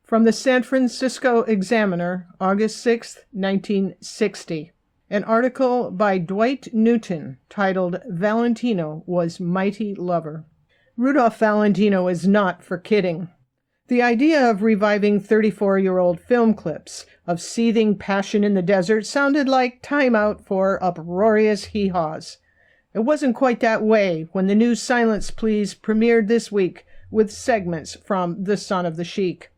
From the San Francisco Examiner, August 6, 1960. An article by Dwight Newton titled Valentino Was Mighty Lover. Rudolph Valentino is not for kidding. The idea of reviving 34-year-old film clips of seething passion in the desert sounded like time out for uproarious hee-haws. It wasn't quite that way when the new Silence Please premiered this week with segments from The Son of the Sheik.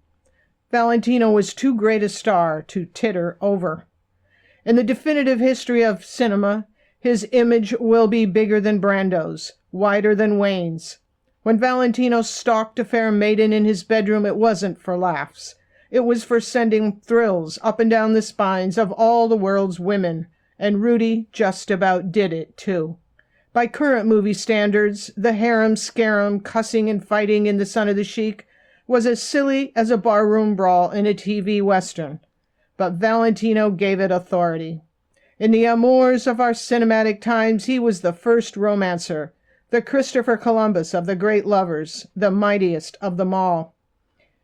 Valentino was too great a star to titter over. In the definitive history of cinema, his image will be bigger than Brando's, wider than Wayne's. When Valentino stalked a fair maiden in his bedroom, it wasn't for laughs. It was for sending thrills up and down the spines of all the world's women, and Rudy just about did it, too. By current movie standards, the harem-scarum cussing and fighting in The Son of the Sheik was as silly as a barroom brawl in a TV Western. But Valentino gave it authority. In the amours of our cinematic times, he was the first romancer, the Christopher Columbus of the great lovers, the mightiest of them all.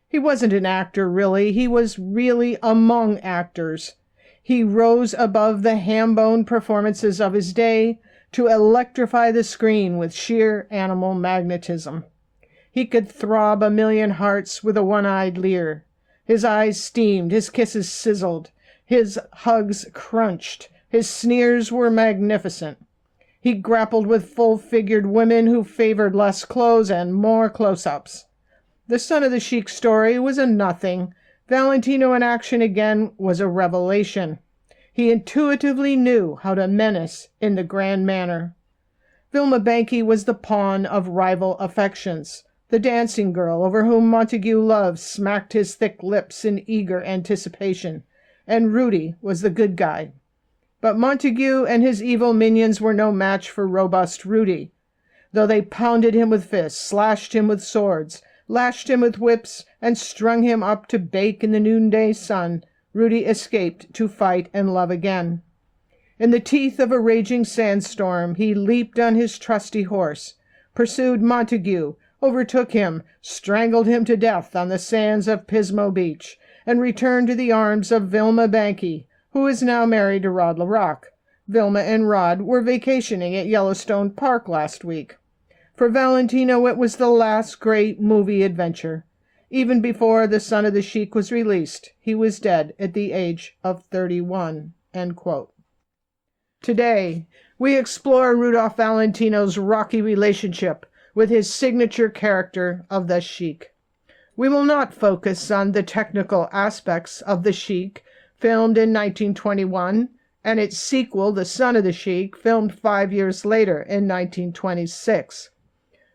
He wasn't an actor, really. He was really among actors. He rose above the ham-bone performances of his day to electrify the screen with sheer animal magnetism. He could throb a million hearts with a one-eyed leer. His eyes steamed, his kisses sizzled, his hugs crunched, his sneers were magnificent. He grappled with full-figured women who favored less clothes and more close-ups. The Son of the Sheik story was a nothing. Valentino in action again was a revelation. He intuitively knew how to menace in the grand manner. Vilma Banky was the pawn of rival affections, the dancing girl over whom Montague Love smacked his thick lips in eager anticipation, and Rudy was the good guy. But Montague and his evil minions were no match for robust Rudy. Though they pounded him with fists, slashed him with swords, lashed him with whips, and strung him up to bake in the noonday sun, Rudy escaped to fight and love again. In the teeth of a raging sandstorm, he leaped on his trusty horse, pursued Montague, overtook him, strangled him to death on the sands of Pismo Beach, and returned to the arms of Vilma Banky, who is now married to Rod LaRock. Vilma and Rod were vacationing at Yellowstone Park last week. For Valentino, it was the last great movie adventure. Even before The Son of the Sheik was released, he was dead at the age of 31. End quote. Today, we explore Rudolph Valentino's rocky relationship with his signature character of the Sheik. We will not focus on the technical aspects of the Sheik, filmed in 1921, and its sequel, The Son of the Sheik, filmed 5 years later in 1926.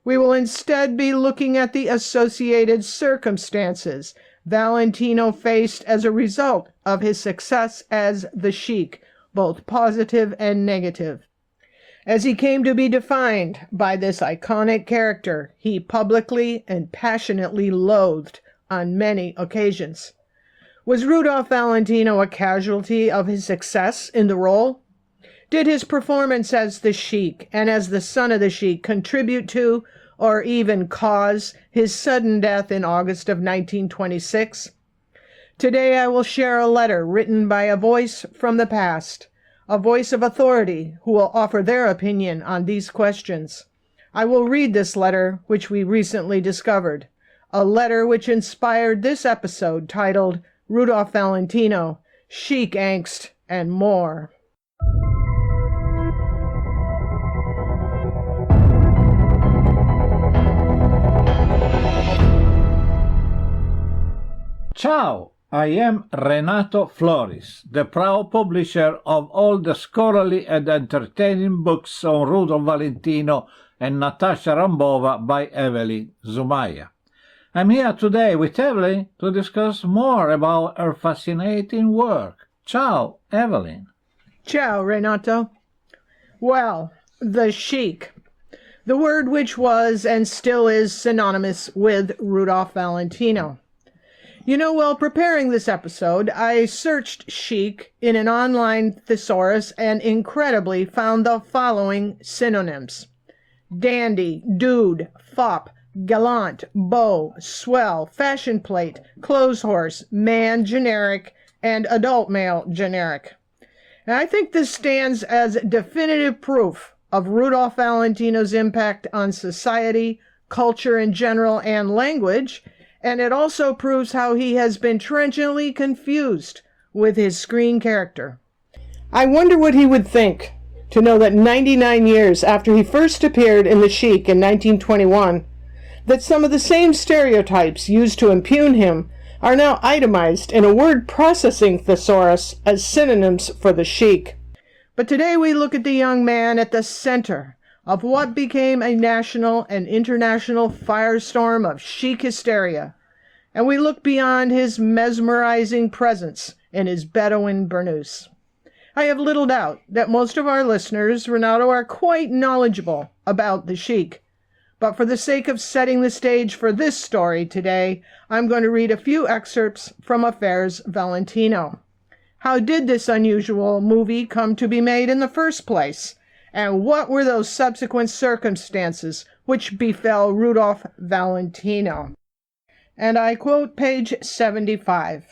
We will instead be looking at the associated circumstances Valentino faced as a result of his success as the Sheik, both positive and negative. As he came to be defined by this iconic character he publicly and passionately loathed on many occasions. Was Rudolph Valentino a casualty of his success in the role? Did his performance as the Sheik and as the Son of the Sheik contribute to, or even cause, his sudden death in August of 1926? Today I will share a letter written by a voice from the past, a voice of authority who will offer their opinion on these questions. I will read this letter, which we recently discovered, a letter which inspired this episode titled Rudolph Valentino, Sheik Angst, and More. Ciao, I am Renato Floris, the proud publisher of all the scholarly and entertaining books on Rudolph Valentino and Natasha Rambova by Evelyn Zumaya. I'm here today with Evelyn to discuss more about her fascinating work. Ciao, Evelyn. Ciao, Renato. Well, the Sheik, the word which was and still is synonymous with Rudolph Valentino. You know, while preparing this episode, I searched Sheik in an online thesaurus and incredibly found the following synonyms: dandy, dude, fop, gallant, beau, swell, fashion plate, clothes horse, man generic, and adult male generic. And I think this stands as definitive proof of Rudolph Valentino's impact on society, culture in general, and language, and it also proves how he has been trenchantly confused with his screen character. I wonder what he would think to know that 99 years after he first appeared in The Sheik in 1921, that some of the same stereotypes used to impugn him are now itemized in a word processing thesaurus as synonyms for the Sheik. But today we look at the young man at the center of what became a national and international firestorm of Sheik hysteria, and we look beyond his mesmerizing presence in his Bedouin burnous. I have little doubt that most of our listeners, Renato, are quite knowledgeable about the Sheik. But for the sake of setting the stage for this story today, I'm going to read a few excerpts from Affairs Valentino. How did this unusual movie come to be made in the first place? And what were those subsequent circumstances which befell Rudolph Valentino? And I quote page 75.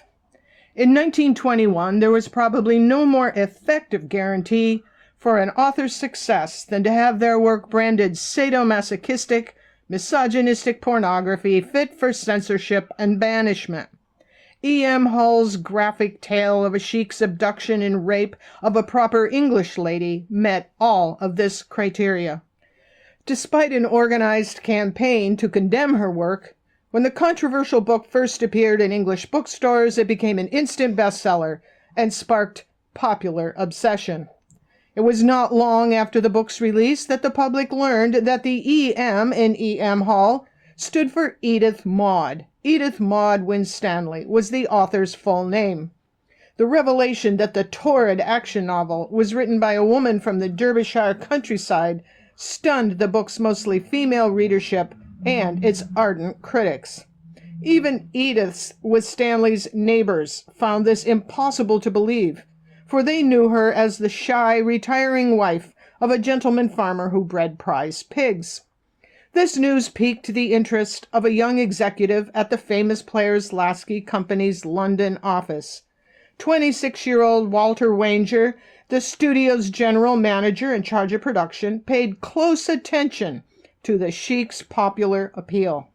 In 1921, there was probably no more effective guarantee for an author's success than to have their work branded sadomasochistic, misogynistic pornography fit for censorship and banishment. E.M. Hall's graphic tale of a sheik's abduction and rape of a proper English lady met all of this criteria. Despite an organized campaign to condemn her work, when the controversial book first appeared in English bookstores, it became an instant bestseller and sparked popular obsession. It was not long after the book's release that the public learned that the E.M. in E.M. Hall stood for Edith Maud. Edith Maud Winstanley was the author's full name. The revelation that the torrid action novel was written by a woman from the Derbyshire countryside stunned the book's mostly female readership and its ardent critics. Even Edith Winstanley's neighbors found this impossible to believe, for they knew her as the shy, retiring wife of a gentleman farmer who bred prize pigs. This news piqued the interest of a young executive at the famous Players Lasky Company's London office. 26-year-old Walter Wanger, the studio's general manager in charge of production, paid close attention to the Sheik's popular appeal.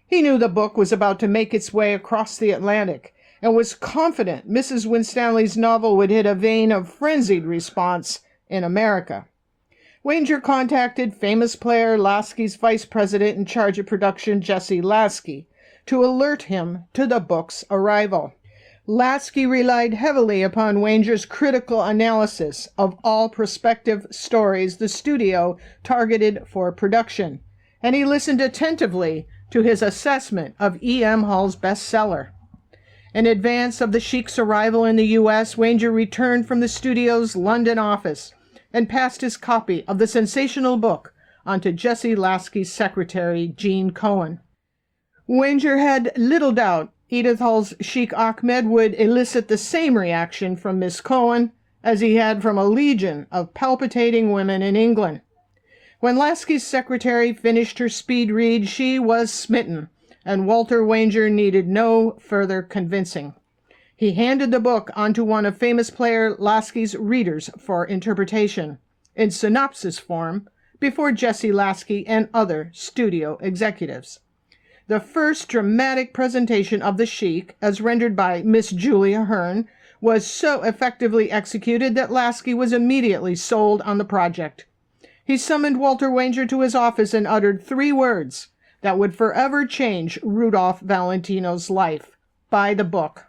He knew the book was about to make its way across the Atlantic, and was confident Mrs. Winstanley's novel would hit a vein of frenzied response in America. Wanger contacted famous player Lasky's vice president in charge of production, Jesse Lasky, to alert him to the book's arrival. Lasky relied heavily upon Wanger's critical analysis of all prospective stories the studio targeted for production, and he listened attentively to his assessment of E.M. Hall's bestseller. In advance of the Sheik's arrival in the U.S., Wanger returned from the studio's London office and passed his copy of the sensational book on to Jesse Lasky's secretary, Jean Cohen. Wanger had little doubt Edith Hall's Sheik Ahmed would elicit the same reaction from Miss Cohen as he had from a legion of palpitating women in England. When Lasky's secretary finished her speed read, she was smitten, and Walter Wanger needed no further convincing. He handed the book on to one of famous player Lasky's readers for interpretation, in synopsis form, before Jesse Lasky and other studio executives. The first dramatic presentation of the Sheik, as rendered by Miss Julia Hearn, was so effectively executed that Lasky was immediately sold on the project. He summoned Walter Wanger to his office and uttered 3 words that would forever change Rudolph Valentino's life: buy the book.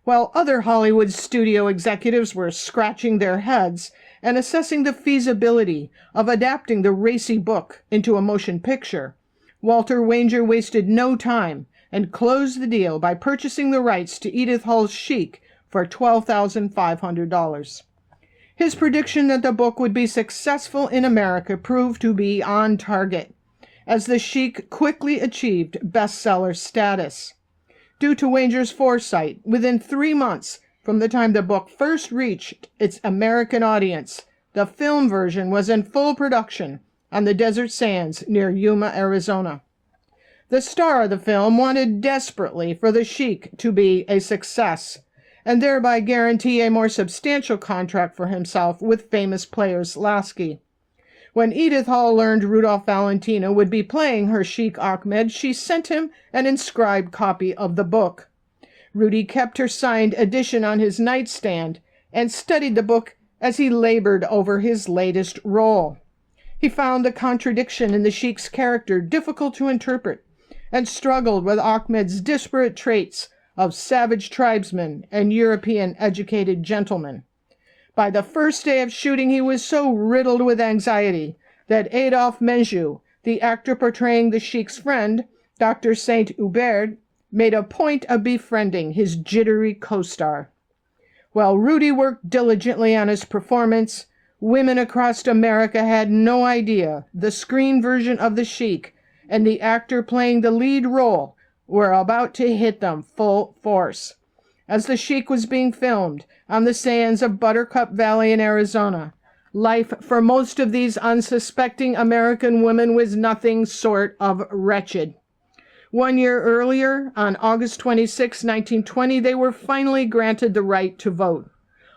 While other Hollywood studio executives were scratching their heads and assessing the feasibility of adapting the racy book into a motion picture, Walter Wanger wasted no time and closed the deal by purchasing the rights to Edith Hall's Sheik for $12,500. His prediction that the book would be successful in America proved to be on target, as the Sheik quickly achieved bestseller status. Due to Wanger's foresight, within 3 months from the time the book first reached its American audience, the film version was in full production on the desert sands near Yuma, Arizona. The star of the film wanted desperately for the Sheik to be a success, and thereby guarantee a more substantial contract for himself with famous players Lasky. When Edith Hall learned Rudolph Valentino would be playing her Sheik Ahmed, she sent him an inscribed copy of the book. Rudy kept her signed edition on his nightstand and studied the book as he labored over his latest role. He found the contradiction in the Sheik's character difficult to interpret and struggled with Ahmed's disparate traits of savage tribesman and European educated gentleman. By the first day of shooting, he was so riddled with anxiety that Adolphe Menjou, the actor portraying the Sheik's friend, Dr. Saint Hubert, made a point of befriending his jittery co-star. While Rudy worked diligently on his performance, women across America had no idea the screen version of the Sheik and the actor playing the lead role were about to hit them full force. As the Sheik was being filmed on the sands of Buttercup Valley in Arizona, life for most of these unsuspecting American women was nothing short of wretched. 1 year earlier, on August 26, 1920, they were finally granted the right to vote,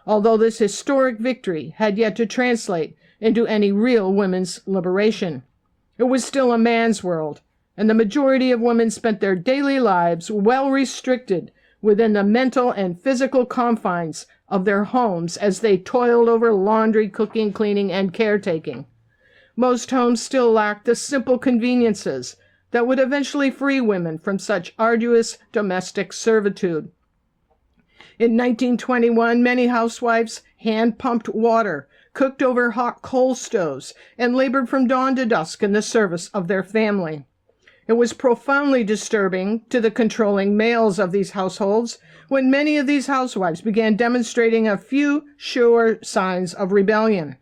although this historic victory had yet to translate into any real women's liberation. It was still a man's world, and the majority of women spent their daily lives well restricted within the mental and physical confines of their homes as they toiled over laundry, cooking, cleaning, and caretaking. Most homes still lacked the simple conveniences that would eventually free women from such arduous domestic servitude. In 1921, many housewives hand-pumped water, cooked over hot coal stoves, and labored from dawn to dusk in the service of their family. It was profoundly disturbing to the controlling males of these households when many of these housewives began demonstrating a few sure signs of rebellion.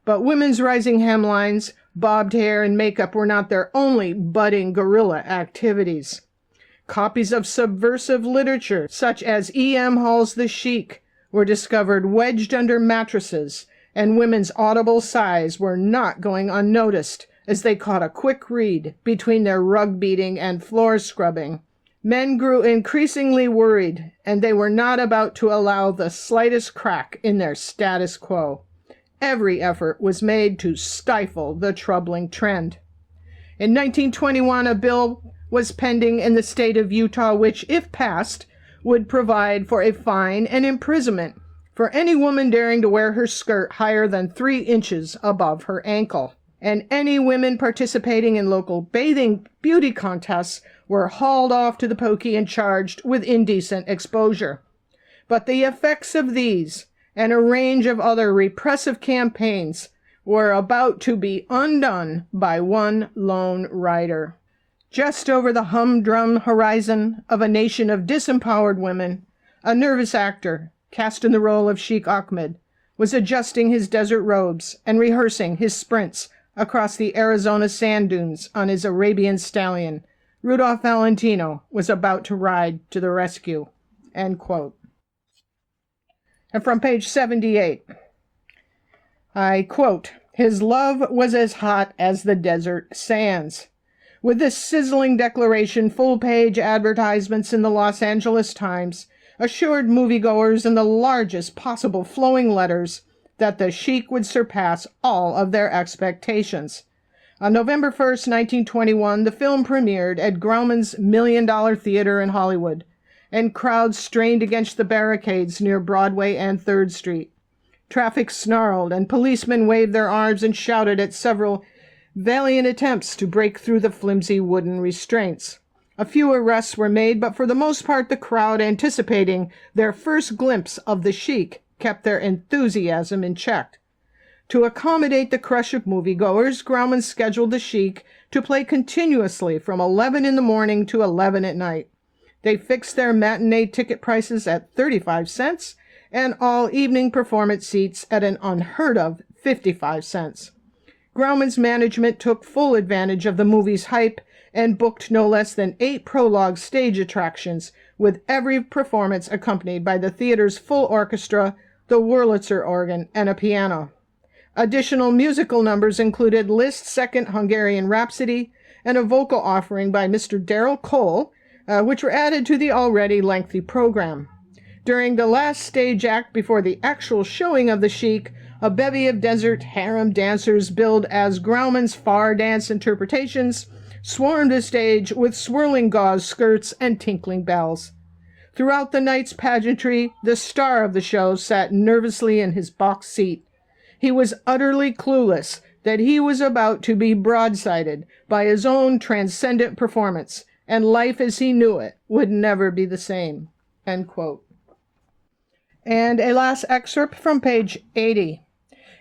But women's rising hemlines, bobbed hair, and makeup were not their only budding guerrilla activities. Copies of subversive literature, such as E.M. Hall's The Sheik, were discovered wedged under mattresses, and women's audible sighs were not going unnoticed as they caught a quick read between their rug beating and floor scrubbing. Men grew increasingly worried, and they were not about to allow the slightest crack in their status quo. Every effort was made to stifle the troubling trend. In 1921, a bill was pending in the state of Utah which, if passed, would provide for a fine and imprisonment for any woman daring to wear her skirt higher than 3 inches above her ankle. And any women participating in local bathing beauty contests were hauled off to the pokey and charged with indecent exposure. But the effects of these and a range of other repressive campaigns were about to be undone by one lone rider. Just over the humdrum horizon of a nation of disempowered women, a nervous actor, cast in the role of Sheik Ahmed, was adjusting his desert robes and rehearsing his sprints across the Arizona sand dunes on his Arabian stallion. Rudolph Valentino was about to ride to the rescue." End quote. And from page 78, I quote, "His love was as hot as the desert sands." With this sizzling declaration, full-page advertisements in the Los Angeles Times assured moviegoers in the largest possible flowing letters that the Sheik would surpass all of their expectations. On November 1st, 1921, the film premiered at Grauman's $1 Million Theater in Hollywood, and crowds strained against the barricades near Broadway and 3rd Street. Traffic snarled, and policemen waved their arms and shouted at several valiant attempts to break through the flimsy wooden restraints. A few arrests were made, but for the most part the crowd, anticipating their first glimpse of the Sheik, kept their enthusiasm in check. To accommodate the crush of moviegoers, Grauman scheduled the Sheik to play continuously from 11 in the morning to 11 at night. They fixed their matinee ticket prices at 35 cents and all evening performance seats at an unheard of 55 cents. Grauman's management took full advantage of the movie's hype and booked no less than 8 prologue stage attractions, with every performance accompanied by the theater's full orchestra, the Wurlitzer organ, and a piano. Additional musical numbers included Liszt's Second Hungarian Rhapsody and a vocal offering by Mr. Darrell Cole, which were added to the already lengthy program. During the last stage act before the actual showing of the Sheik, a bevy of desert harem dancers billed as Grauman's far dance interpretations swarmed the stage with swirling gauze skirts and tinkling bells. Throughout the night's pageantry, the star of the show sat nervously in his box seat. He was utterly clueless that he was about to be broadsided by his own transcendent performance, and life as he knew it would never be the same." End quote. And a last excerpt from page 80.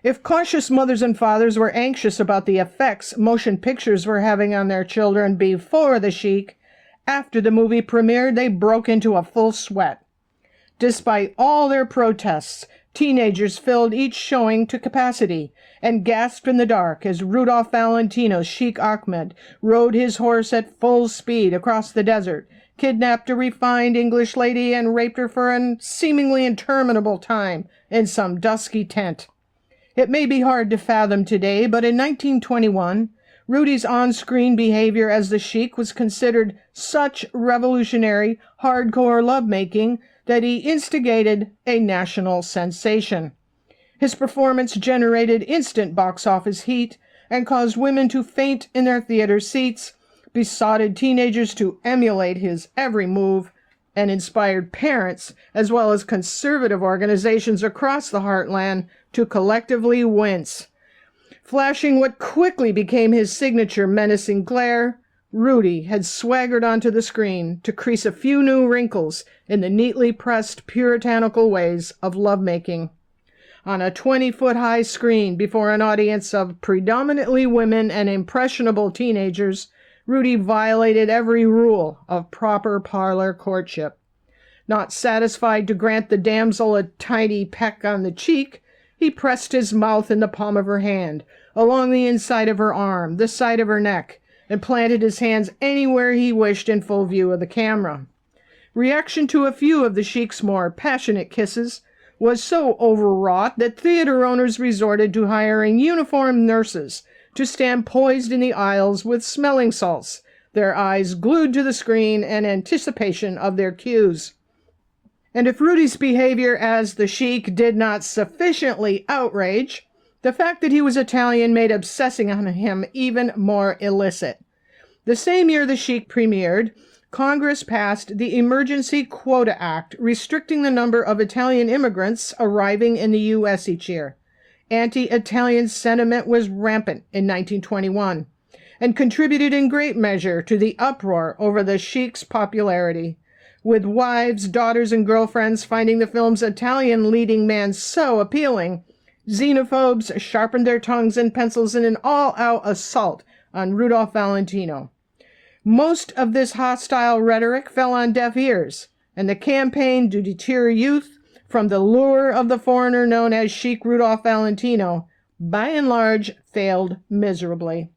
If cautious mothers and fathers were anxious about the effects motion pictures were having on their children before the Sheik, after the movie premiered, they broke into a full sweat. Despite all their protests, teenagers filled each showing to capacity and gasped in the dark as Rudolph Valentino's Sheik Ahmed rode his horse at full speed across the desert, kidnapped a refined English lady, and raped her for a seemingly interminable time in some dusky tent. It may be hard to fathom today, but in 1921, Rudy's on-screen behavior as the Sheik was considered such revolutionary, hardcore lovemaking that he instigated a national sensation. His performance generated instant box office heat and caused women to faint in their theater seats, besotted teenagers to emulate his every move, and inspired parents, as well as conservative organizations across the heartland, to collectively wince. Flashing what quickly became his signature menacing glare, Rudy had swaggered onto the screen to crease a few new wrinkles in the neatly pressed puritanical ways of lovemaking. On a 20-foot-high screen before an audience of predominantly women and impressionable teenagers, Rudy violated every rule of proper parlor courtship. Not satisfied to grant the damsel a tiny peck on the cheek, he pressed his mouth in the palm of her hand, along the inside of her arm, the side of her neck, and planted his hands anywhere he wished in full view of the camera. Reaction to a few of the Sheik's more passionate kisses was so overwrought that theater owners resorted to hiring uniformed nurses to stand poised in the aisles with smelling salts, their eyes glued to the screen in anticipation of their cues. And if Rudy's behavior as the Sheik did not sufficiently outrage, the fact that he was Italian made obsessing on him even more illicit. The same year the Sheik premiered, Congress passed the Emergency Quota Act, restricting the number of Italian immigrants arriving in the U.S. each year. Anti-Italian sentiment was rampant in 1921 and contributed in great measure to the uproar over the Sheik's popularity. With wives, daughters, and girlfriends finding the film's Italian leading man so appealing, xenophobes sharpened their tongues and pencils in an all-out assault on Rudolph Valentino. Most of this hostile rhetoric fell on deaf ears, and the campaign to deter youth from the lure of the foreigner known as Sheik Rudolph Valentino, by and large, failed miserably.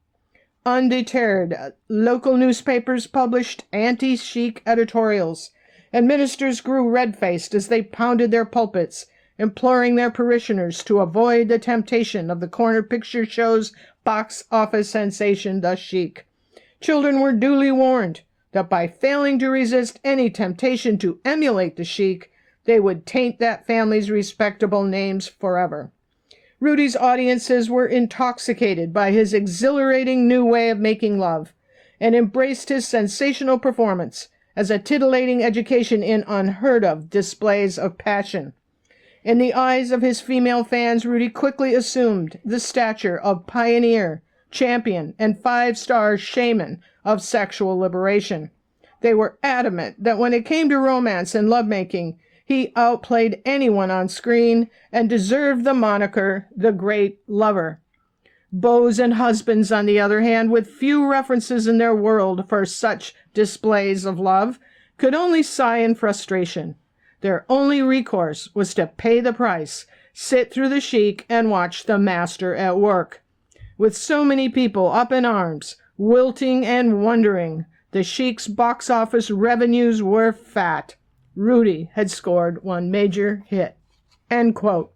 Undeterred, local newspapers published anti-Sheik editorials, and ministers grew red-faced as they pounded their pulpits, imploring their parishioners to avoid the temptation of the corner picture show's box office sensation, The Sheik. Children were duly warned that by failing to resist any temptation to emulate the Sheik, they would taint that family's respectable names forever. Rudy's audiences were intoxicated by his exhilarating new way of making love, and embraced his sensational performance as a titillating education in unheard-of displays of passion. In the eyes of his female fans, Rudy quickly assumed the stature of pioneer, champion, and five-star shaman of sexual liberation. They were adamant that when it came to romance and lovemaking, he outplayed anyone on screen and deserved the moniker the Great Lover. Beaux and husbands, on the other hand, with few references in their world for such displays of love, could only sigh in frustration. Their only recourse was to pay the price, sit through the Sheik, and watch the master at work. With so many people up in arms, wilting and wondering, the Sheik's box office revenues were fat. Rudy had scored one major hit. End quote.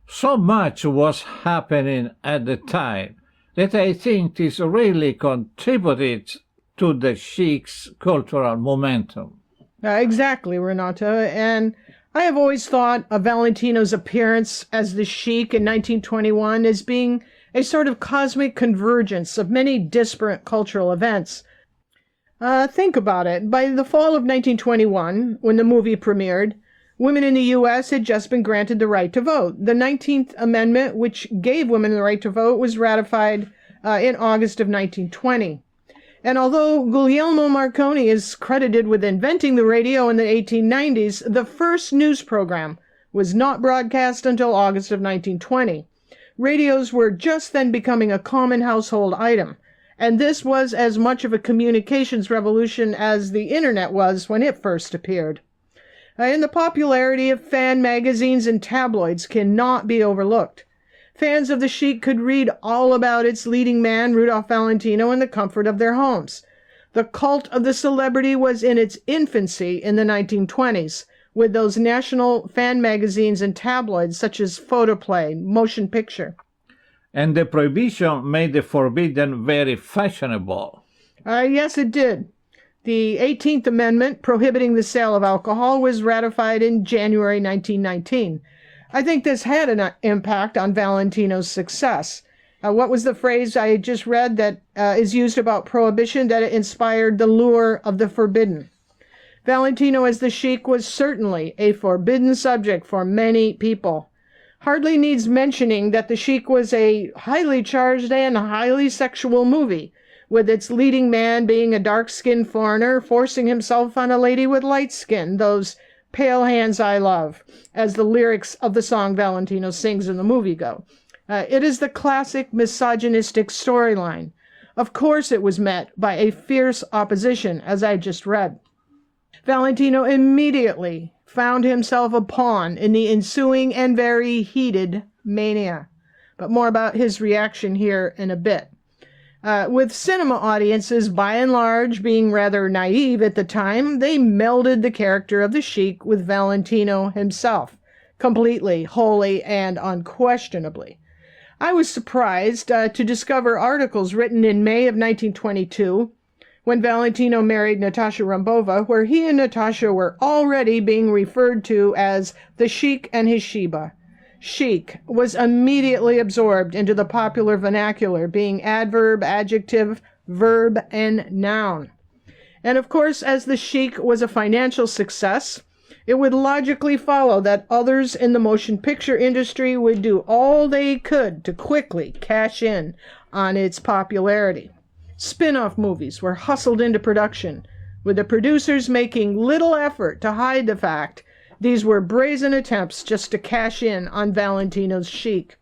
So much was happening at the time that I think is really contributed to the Sheik's cultural momentum. Exactly, Renato. And I have always thought of Valentino's appearance as the Sheik in 1921 as being a sort of cosmic convergence of many disparate cultural events. Think about it. By the fall of 1921, when the movie premiered, women in the U.S. had just been granted the right to vote. The 19th Amendment, which gave women the right to vote, was ratified in August of 1920. And although Guglielmo Marconi is credited with inventing the radio in the 1890s, the first news program was not broadcast until August of 1920. Radios were just then becoming a common household item, and this was as much of a communications revolution as the internet was when it first appeared. And the popularity of fan magazines and tabloids cannot be overlooked. Fans of the Sheik could read all about its leading man, Rudolph Valentino, in the comfort of their homes. The cult of the celebrity was in its infancy in the 1920s, with those national fan magazines and tabloids such as Photoplay, Motion Picture. And the prohibition made the forbidden very fashionable. Yes, it did. The 18th Amendment, prohibiting the sale of alcohol, was ratified in January 1919. I think this had an impact on Valentino's success. What was the phrase I just read that is used about prohibition? That it inspired the lure of the forbidden. Valentino as the Sheik was certainly a forbidden subject for many people. Hardly needs mentioning that the Sheik was a highly charged and highly sexual movie, with its leading man being a dark-skinned foreigner forcing himself on a lady with light skin, those pale hands I love, as the lyrics of the song Valentino sings in the movie go. It is the classic misogynistic storyline. Of course it was met by a fierce opposition, as I just read. Valentino immediately found himself a pawn in the ensuing and very heated mania. But more about his reaction here in a bit. With cinema audiences, by and large, being rather naive at the time, they melded the character of the Sheik with Valentino himself, completely, wholly, and unquestionably. I was surprised to discover articles written in May of 1922, when Valentino married Natasha Rambova, where he and Natasha were already being referred to as the Sheik and his Sheba. Sheik was immediately absorbed into the popular vernacular, being adverb, adjective, verb, and noun. And of course, as the Sheik was a financial success, it would logically follow that others in the motion picture industry would do all they could to quickly cash in on its popularity. Spin-off movies were hustled into production, with the producers making little effort to hide the fact these were brazen attempts just to cash in on Valentino's Sheik.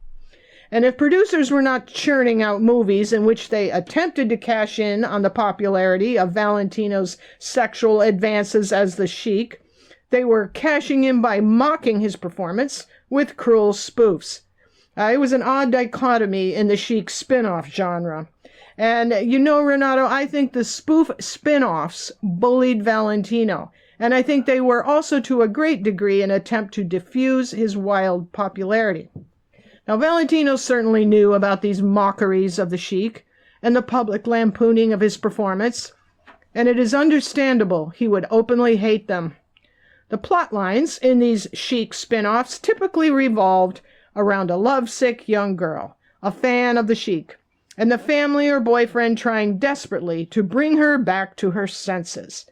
And if producers were not churning out movies in which they attempted to cash in on the popularity of Valentino's sexual advances as the Sheik, they were cashing in by mocking his performance with cruel spoofs. It was an odd dichotomy in the Sheik spin-off genre. And you know, Renato, I think the spoof spin-offs bullied Valentino. And I think they were also to a great degree an attempt to diffuse his wild popularity. Now, Valentino certainly knew about these mockeries of the Sheik and the public lampooning of his performance, and it is understandable he would openly hate them. The plot lines in these Sheik spin-offs typically revolved around a lovesick young girl, a fan of the Sheik, and the family or boyfriend trying desperately to bring her back to her senses.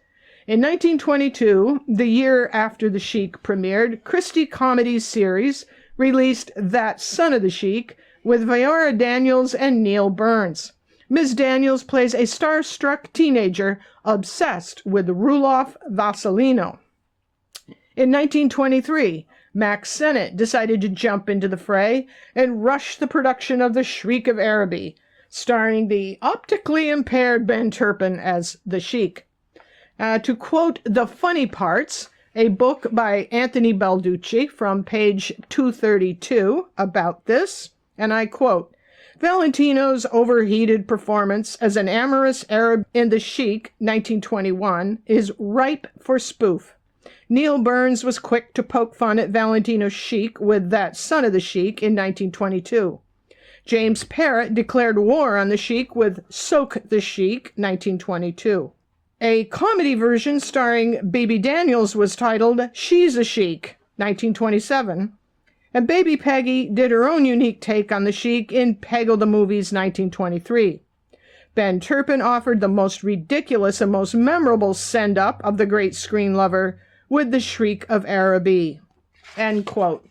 In 1922, the year after the Sheik premiered, Christie Comedy series released That Son of the Sheik with Viola Daniels and Neil Burns. Ms. Daniels plays a starstruck teenager obsessed with Rudolph Valentino. In 1923, Max Sennett decided to jump into the fray and rush the production of The Shriek of Araby, starring the optically impaired Ben Turpin as the Sheik. To quote The Funny Parts, a book by Anthony Balducci from page 232 about this, and I quote, Valentino's overheated performance as an amorous Arab in The Sheik, 1921, is ripe for spoof. Neil Burns was quick to poke fun at Valentino's Sheik with That Son of the Sheik in 1922. James Parrott declared war on the Sheik with Soak the Sheik, 1922. A comedy version starring Baby Daniels was titled She's a Sheik, 1927. And Baby Peggy did her own unique take on the Sheik in Peggle the Movie's 1923. Ben Turpin offered the most ridiculous and most memorable send-up of the great screen lover with the Shriek of Araby. End quote.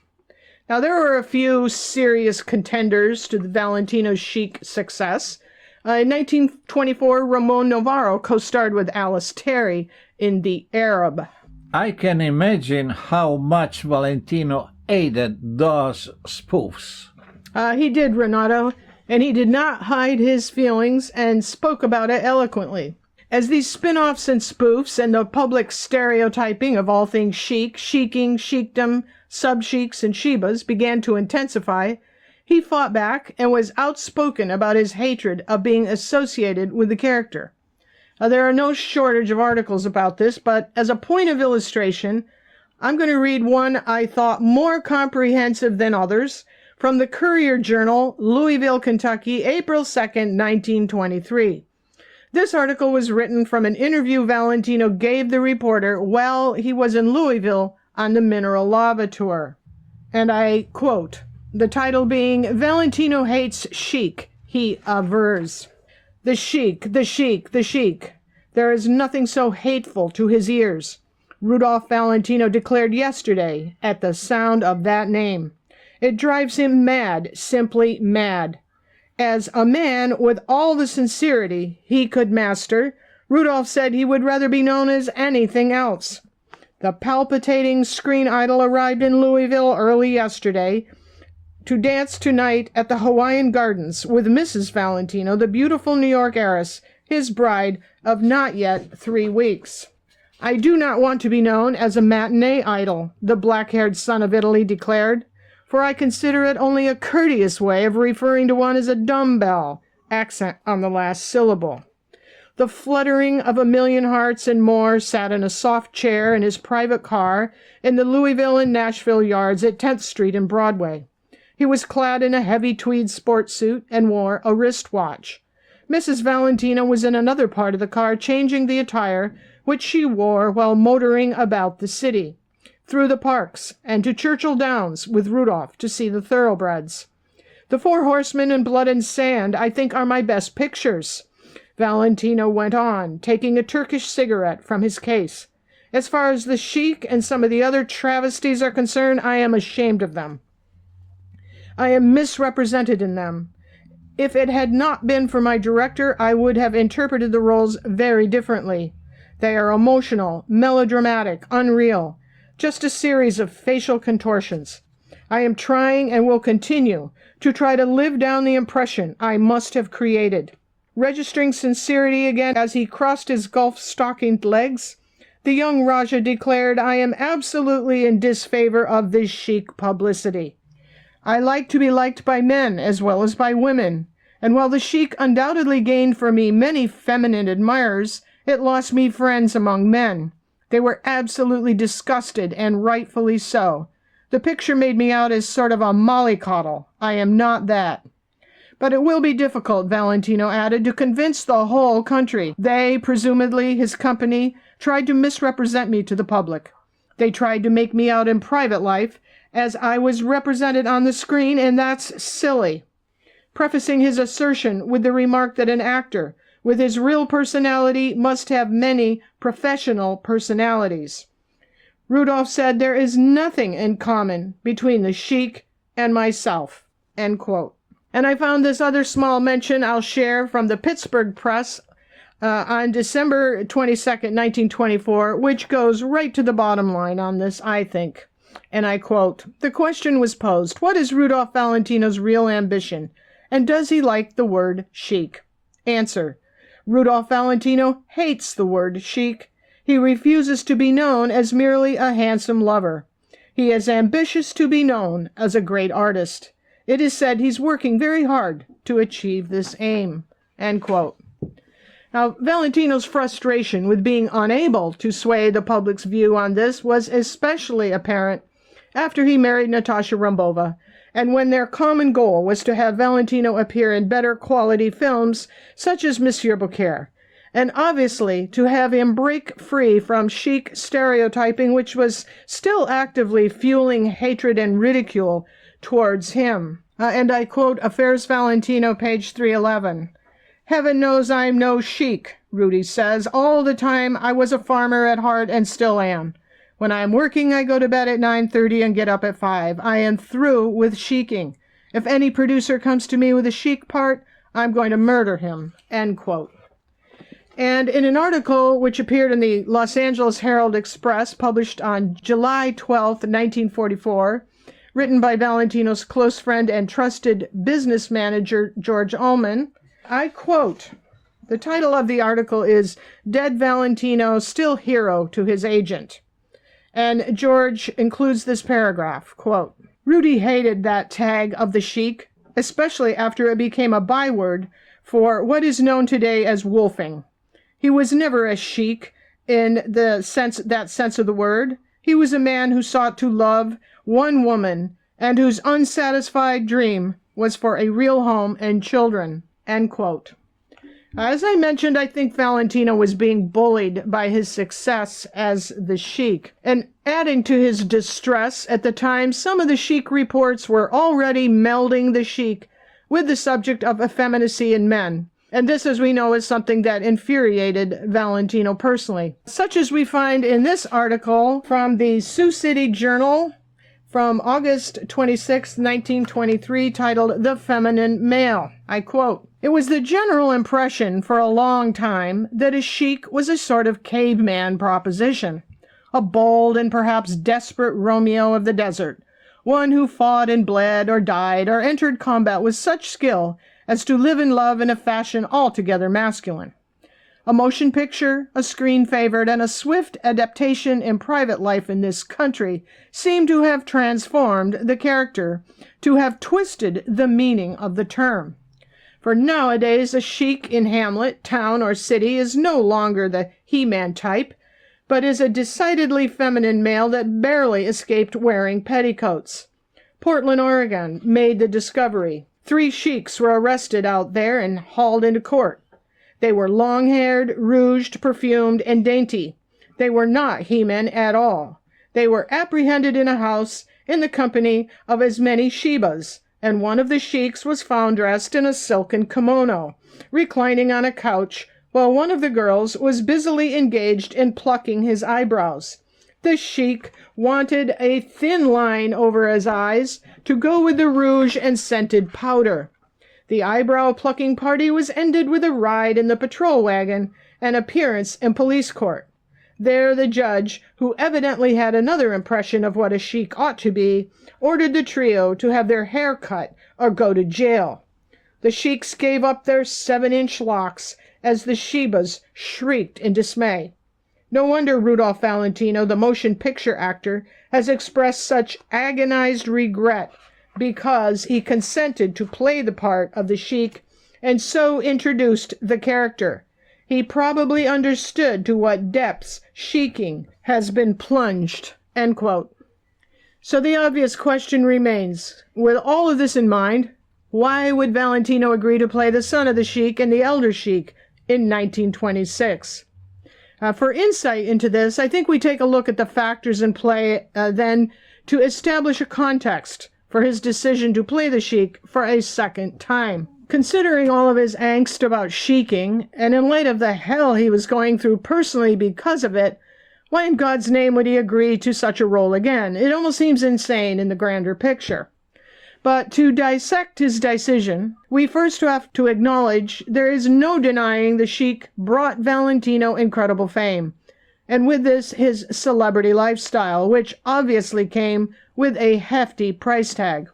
Now, there were a few serious contenders to the Valentino Sheik success. In 1924, Ramon Novarro co-starred with Alice Terry in The Arab. I can imagine how much Valentino hated those spoofs. He did, Renato, and he did not hide his feelings and spoke about it eloquently. As these spin-offs and spoofs and the public stereotyping of all things chic, cheiking, sheikdom, sub-sheiks, and shebas began to intensify, he fought back and was outspoken about his hatred of being associated with the character. There are no shortage of articles about this, but as a point of illustration, I'm going to read one I thought more comprehensive than others from the Courier-Journal, Louisville, Kentucky, April 2nd, 1923. This article was written from an interview Valentino gave the reporter while he was in Louisville on the Mineral Lava Tour. And I quote, the title being, Valentino Hates Sheik, he avers. The Sheik, the Sheik, the Sheik. There is nothing so hateful to his ears. Rudolph Valentino declared yesterday at the sound of that name. It drives him mad, simply mad. As a man with all the sincerity he could master, Rudolph said he would rather be known as anything else. The palpitating screen idol arrived in Louisville early yesterday to dance tonight at the Hawaiian Gardens with Mrs. Valentino, the beautiful New York heiress, his bride of not yet 3 weeks. I do not want to be known as a matinee idol, the black-haired son of Italy declared, for I consider it only a courteous way of referring to one as a dumbbell, accent on the last syllable. The fluttering of 1,000,000 hearts and more sat in a soft chair in his private car in the Louisville and Nashville yards at 10th Street and Broadway. He was clad in a heavy tweed sports suit and wore a wristwatch. Mrs. Valentino was in another part of the car changing the attire which she wore while motoring about the city, through the parks, and to Churchill Downs with Rudolph to see the thoroughbreds. The Four Horsemen in Blood and Sand, I think, are my best pictures, Valentino went on, taking a Turkish cigarette from his case. As far as the Sheik and some of the other travesties are concerned, I am ashamed of them. I am misrepresented in them. If it had not been for my director, I would have interpreted the roles very differently. They are emotional, melodramatic, unreal, just a series of facial contortions. I am trying and will continue to try to live down the impression I must have created. Registering sincerity again as he crossed his golf-stockinged legs, the young Raja declared, I am absolutely in disfavor of this chic publicity. I like to be liked by men as well as by women, and while the Sheik undoubtedly gained for me many feminine admirers, it lost me friends among men. They were absolutely disgusted, and rightfully so. The picture made me out as sort of a mollycoddle. I am not that. But it will be difficult, Valentino added, to convince the whole country. They, presumably his company, tried to misrepresent me to the public. They tried to make me out in private life as I was represented on the screen, and that's silly. Prefacing his assertion with the remark that an actor, with his real personality, must have many professional personalities. Rudolph said, there is nothing in common between the Sheik and myself. End quote. And I found this other small mention I'll share from the Pittsburgh Press on December 22nd, 1924, which goes right to the bottom line on this, I think. And I quote, the question was posed, what is Rudolph Valentino's real ambition? And does he like the word Sheik? Answer, Rudolph Valentino hates the word Sheik. He refuses to be known as merely a handsome lover. He is ambitious to be known as a great artist. It is said he's working very hard to achieve this aim. End quote. Now, Valentino's frustration with being unable to sway the public's view on this was especially apparent after he married Natasha Rambova and when their common goal was to have Valentino appear in better quality films such as Monsieur Beaucaire, and obviously to have him break free from chic stereotyping, which was still actively fueling hatred and ridicule towards him. And I quote Affairs Valentino, page 311. "Heaven knows I'm no chic," Rudy says. "All the time I was a farmer at heart and still am. When I'm working, I go to bed at 9:30 and get up at 5. I am through with chiking. If any producer comes to me with a chic part, I'm going to murder him." End quote. And in an article which appeared in the Los Angeles Herald-Express, published on July 12, 1944, written by Valentino's close friend and trusted business manager, George Ullman, I quote, the title of the article is "Dead Valentino Still Hero to His Agent." And George includes this paragraph, quote, "Rudy hated that tag of the chic, especially after it became a byword for what is known today as wolfing. He was never a chic in that sense of the word. He was a man who sought to love one woman and whose unsatisfied dream was for a real home and children." End quote. As I mentioned, I think Valentino was being bullied by his success as the Sheik. And adding to his distress at the time, some of the Sheik reports were already melding the Sheik with the subject of effeminacy in men. And this, as we know, is something that infuriated Valentino personally. Such as we find in this article from the Sioux City Journal from August 26, 1923, titled "The Feminine Male." I quote, "It was the general impression for a long time that a sheik was a sort of caveman proposition, a bold and perhaps desperate Romeo of the desert, one who fought and bled or died or entered combat with such skill as to live and love in a fashion altogether masculine. A motion picture, a screen favorite, and a swift adaptation in private life in this country seem to have transformed the character, to have twisted the meaning of the term. For nowadays a sheik in hamlet, town, or city is no longer the he-man type, but is a decidedly feminine male that barely escaped wearing petticoats. Portland, Oregon, made the discovery. 3 sheiks were arrested out there and hauled into court. They were long-haired, rouged, perfumed, and dainty. They were not he-men at all. They were apprehended in a house in the company of as many Shebas, and one of the sheiks was found dressed in a silken kimono, reclining on a couch, while one of the girls was busily engaged in plucking his eyebrows. The sheik wanted a thin line over his eyes to go with the rouge and scented powder. The eyebrow-plucking party was ended with a ride in the patrol wagon and appearance in police court. There the judge, who evidently had another impression of what a sheik ought to be, ordered the trio to have their hair cut or go to jail. The sheiks gave up their 7-inch locks as the Shebas shrieked in dismay. No wonder Rudolph Valentino, the motion picture actor, has expressed such agonized regret because he consented to play the part of the sheik and so introduced the character. He probably understood to what depths sheiking has been plunged." End quote. So the obvious question remains, with all of this in mind, why would Valentino agree to play the son of the sheik and the elder sheik in 1926? For insight into this, I think we take a look at the factors in play then to establish a context for his decision to play the sheik for a second time. Considering all of his angst about sheiking, and in light of the hell he was going through personally because of it, why in God's name would he agree to such a role again? It almost seems insane in the grander picture. But to dissect his decision, we first have to acknowledge there is no denying the sheik brought Valentino incredible fame, and with this his celebrity lifestyle, which obviously came with a hefty price tag.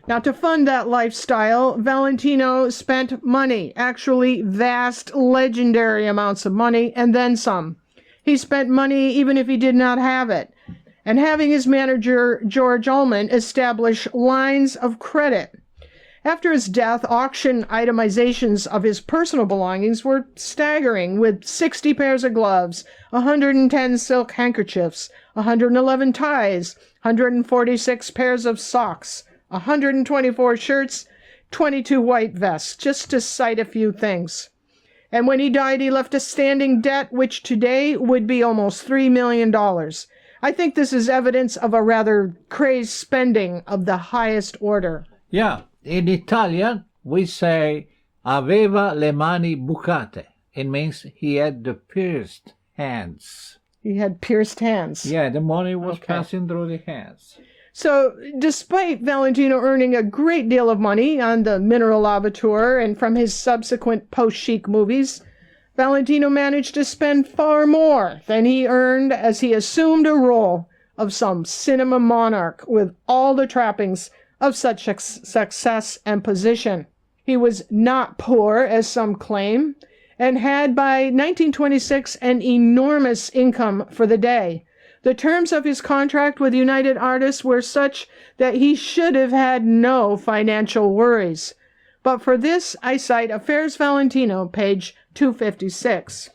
Now, to fund that lifestyle, Valentino spent money, actually vast, legendary amounts of money, and then some. He spent money even if he did not have it, and having his manager, George Ullman, establish lines of credit. After his death, auction itemizations of his personal belongings were staggering, with 60 pairs of gloves, 110 silk handkerchiefs, 111 ties, 146 pairs of socks, 124 shirts, 22 white vests, just to cite a few things. And when he died, he left a standing debt, which today would be almost $3 million. I think this is evidence of a rather crazed spending of the highest order. Yeah, in Italian, we say aveva le mani bucate. It means he had the pierced hands. He had pierced hands. Yeah, the money was passing through the hands. So, despite Valentino earning a great deal of money on the Mineral Lava tour and from his subsequent post-Chic movies, Valentino managed to spend far more than he earned as he assumed a role of some cinema monarch with all the trappings of such success and position. He was not poor, as some claim, and had by 1926 an enormous income for the day. The terms of his contract with United Artists were such that he should have had no financial worries. But for this, I cite Affairs Valentino, page 256.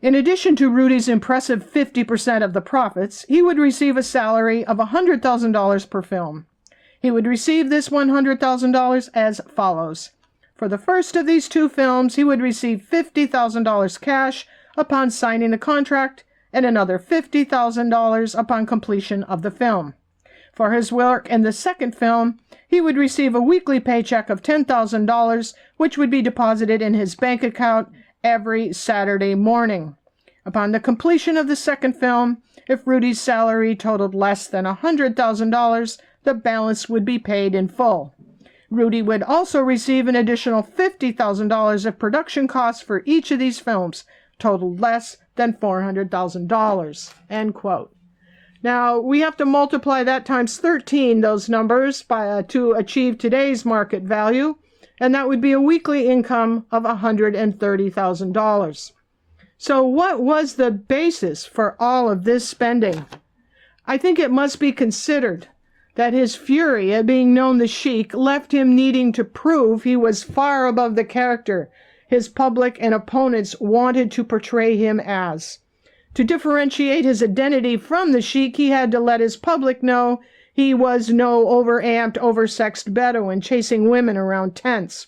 In addition to Rudy's impressive 50% of the profits, he would receive a salary of $100,000 per film. He would receive this $100,000 as follows. For the first of these two films, he would receive $50,000 cash upon signing the contract, and another $50,000 upon completion of the film. For his work in the second film, he would receive a weekly paycheck of $10,000, which would be deposited in his bank account every Saturday morning. Upon the completion of the second film, if Rudy's salary totaled less than $100,000, the balance would be paid in full. Rudy would also receive an additional $50,000 of production costs for each of these films, totaled less than $400,000, end quote. Now, we have to multiply that times 13, those numbers, to achieve today's market value, and that would be a weekly income of $130,000. So what was the basis for all of this spending? I think it must be considered that his fury at being known the Sheik left him needing to prove he was far above the character his public and opponents wanted to portray him as. To differentiate his identity from the Sheik, he had to let his public know he was no overamped, oversexed Bedouin chasing women around tents.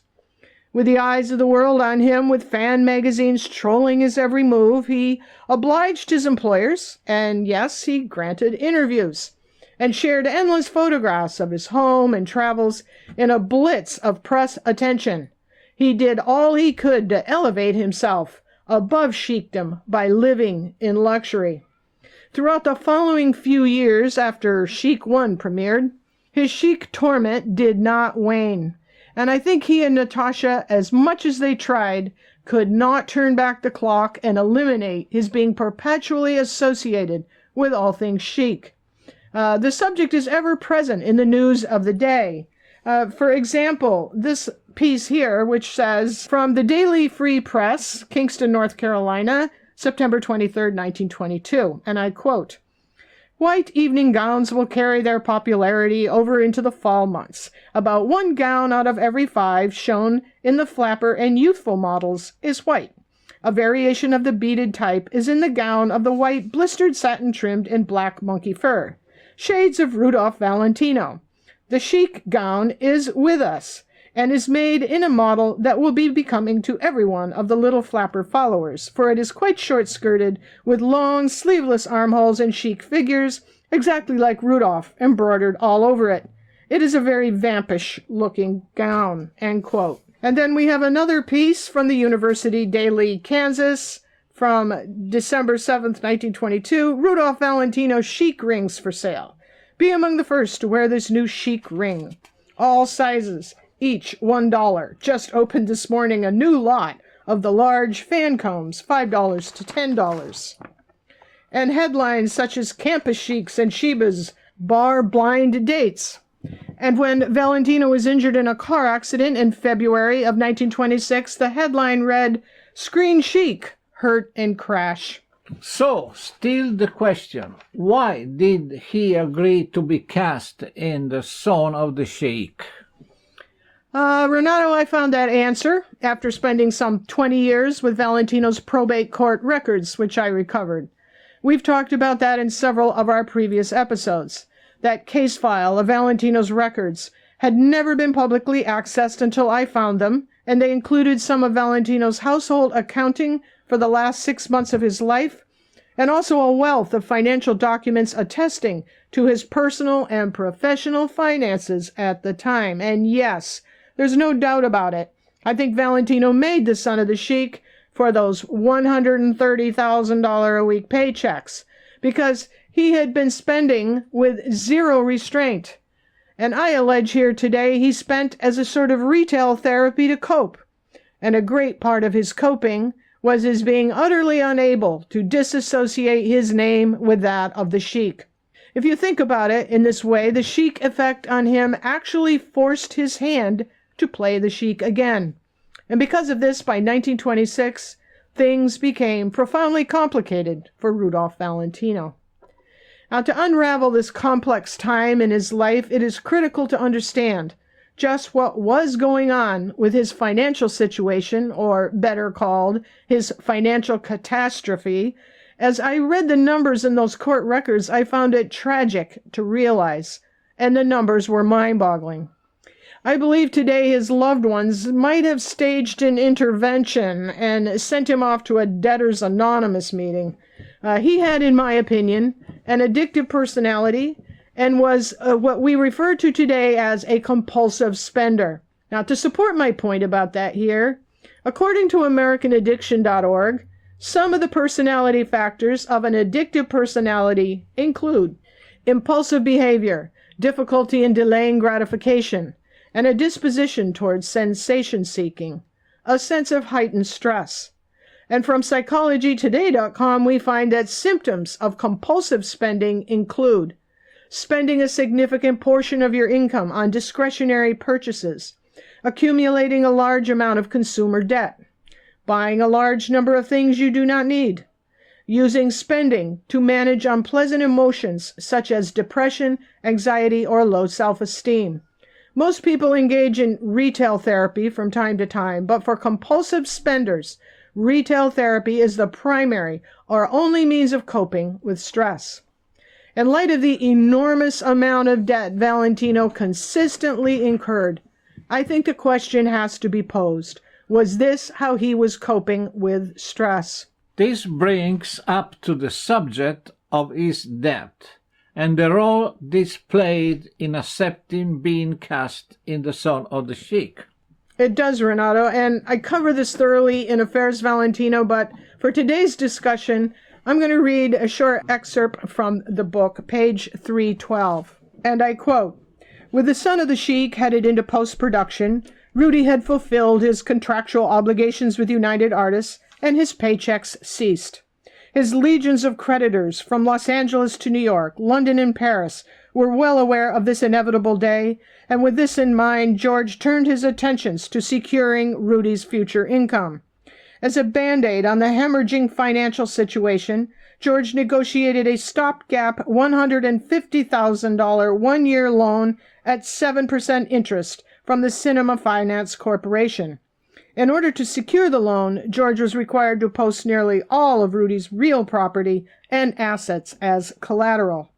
With the eyes of the world on him, with fan magazines trolling his every move, he obliged his employers, and yes, he granted interviews, and shared endless photographs of his home and travels in a blitz of press attention. He did all he could to elevate himself above Sheikdom by living in luxury. Throughout the following few years after Sheik 1 premiered, his Sheik torment did not wane, and I think he and Natasha, as much as they tried, could not turn back the clock and eliminate his being perpetually associated with all things Sheik. The subject is ever present in the news of the day. For example, this piece here, which says, from the Daily Free Press, Kingston, North Carolina, September 23, 1922, and I quote, "White evening gowns will carry their popularity over into the fall months. About 1 gown out of every 5 shown in the flapper and youthful models is white. A variation of the beaded type is in the gown of the white blistered satin trimmed in black monkey fur. Shades of Rudolph Valentino. The Sheik gown is with us, and is made in a model that will be becoming to every one of the little flapper followers, for it is quite short-skirted, with long, sleeveless armholes and Sheik figures, exactly like Rudolph, embroidered all over it. It is a very vampish-looking gown," end quote. And then we have another piece from the University Daily, Kansas, from December 7th, 1922, "Rudolph Valentino Sheik rings for sale. Be among the first to wear this new Sheik ring. All sizes, each $1. Just opened this morning a new lot of the large fan combs, $5 to $10. And headlines such as Campus Sheiks and Shebas bar blind dates. And when Valentino was injured in a car accident in February of 1926, the headline read, Screen Sheik, hurt in crash. So, still the question, why did he agree to be cast in The Son of the Sheik? Renato, I found that answer after spending some 20 years with Valentino's probate court records, which I recovered. We've talked about that in several of our previous episodes. That case file of Valentino's records had never been publicly accessed until I found them, and they included some of Valentino's household accounting for the last 6 months of his life, and also a wealth of financial documents attesting to his personal and professional finances at the time. And yes, there's no doubt about it. I think Valentino made the son of the Sheik for those $130,000 a week paychecks, because he had been spending with zero restraint. And I allege here today he spent as a sort of retail therapy to cope. And a great part of his coping was his being utterly unable to disassociate his name with that of the Sheik. If you think about it in this way, the Sheik effect on him actually forced his hand to play the Sheik again. And because of this, by 1926, things became profoundly complicated for Rudolph Valentino. Now, to unravel this complex time in his life, it is critical to understand just what was going on with his financial situation, or better called, his financial catastrophe. As I read the numbers in those court records, I found it tragic to realize, and the numbers were mind-boggling. I believe today his loved ones might have staged an intervention and sent him off to a Debtors Anonymous meeting. He had, in my opinion, an addictive personality and was what we refer to today as a compulsive spender. Now, to support my point about that here, according to AmericanAddiction.org, some of the personality factors of an addictive personality include impulsive behavior, difficulty in delaying gratification, and a disposition towards sensation-seeking, a sense of heightened stress. And from PsychologyToday.com, we find that symptoms of compulsive spending include spending a significant portion of your income on discretionary purchases, accumulating a large amount of consumer debt, buying a large number of things you do not need, using spending to manage unpleasant emotions such as depression, anxiety, or low self-esteem. Most people engage in retail therapy from time to time, but for compulsive spenders, retail therapy is the primary or only means of coping with stress. In light of the enormous amount of debt Valentino consistently incurred, I think the question has to be posed: was this how he was coping with stress? This brings up to the subject of his debt and the role this played in accepting being cast in the son of the Sheik. It does, Renato, and I cover this thoroughly in Affairs Valentino, but for today's discussion, I'm going to read a short excerpt from the book, page 312, and I quote, "With the son of the Sheik headed into post-production, Rudy had fulfilled his contractual obligations with United Artists, and his paychecks ceased. His legions of creditors from Los Angeles to New York, London, and Paris were well aware of this inevitable day, and with this in mind, George turned his attentions to securing Rudy's future income. As a band-aid on the hemorrhaging financial situation, George negotiated a stopgap $150,000 one-year loan at 7% interest from the Cinema Finance Corporation. In order to secure the loan, George was required to post nearly all of Rudy's real property and assets as collateral.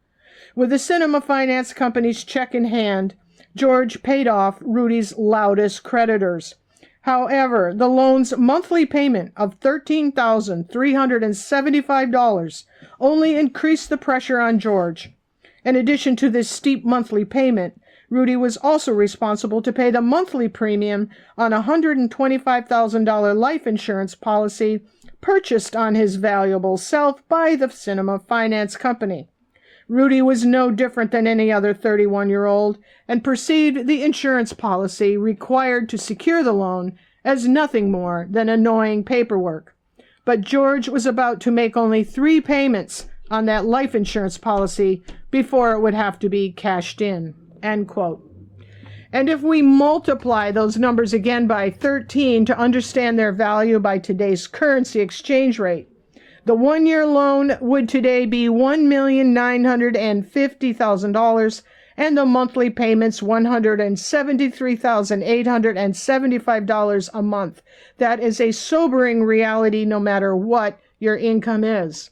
With the Cinema Finance Company's check in hand, George paid off Rudy's loudest creditors. However, the loan's monthly payment of $13,375 only increased the pressure on George. In addition to this steep monthly payment, Rudy was also responsible to pay the monthly premium on a $125,000 life insurance policy purchased on his valuable self by the Cinema Finance Company. Rudy was no different than any other 31-year-old and perceived the insurance policy required to secure the loan as nothing more than annoying paperwork. But George was about to make only 3 payments on that life insurance policy before it would have to be cashed in." End quote. And if we multiply those numbers again by 13 to understand their value by today's currency exchange rate, the one-year loan would today be $1,950,000, and the monthly payments $173,875 a month. That is a sobering reality no matter what your income is.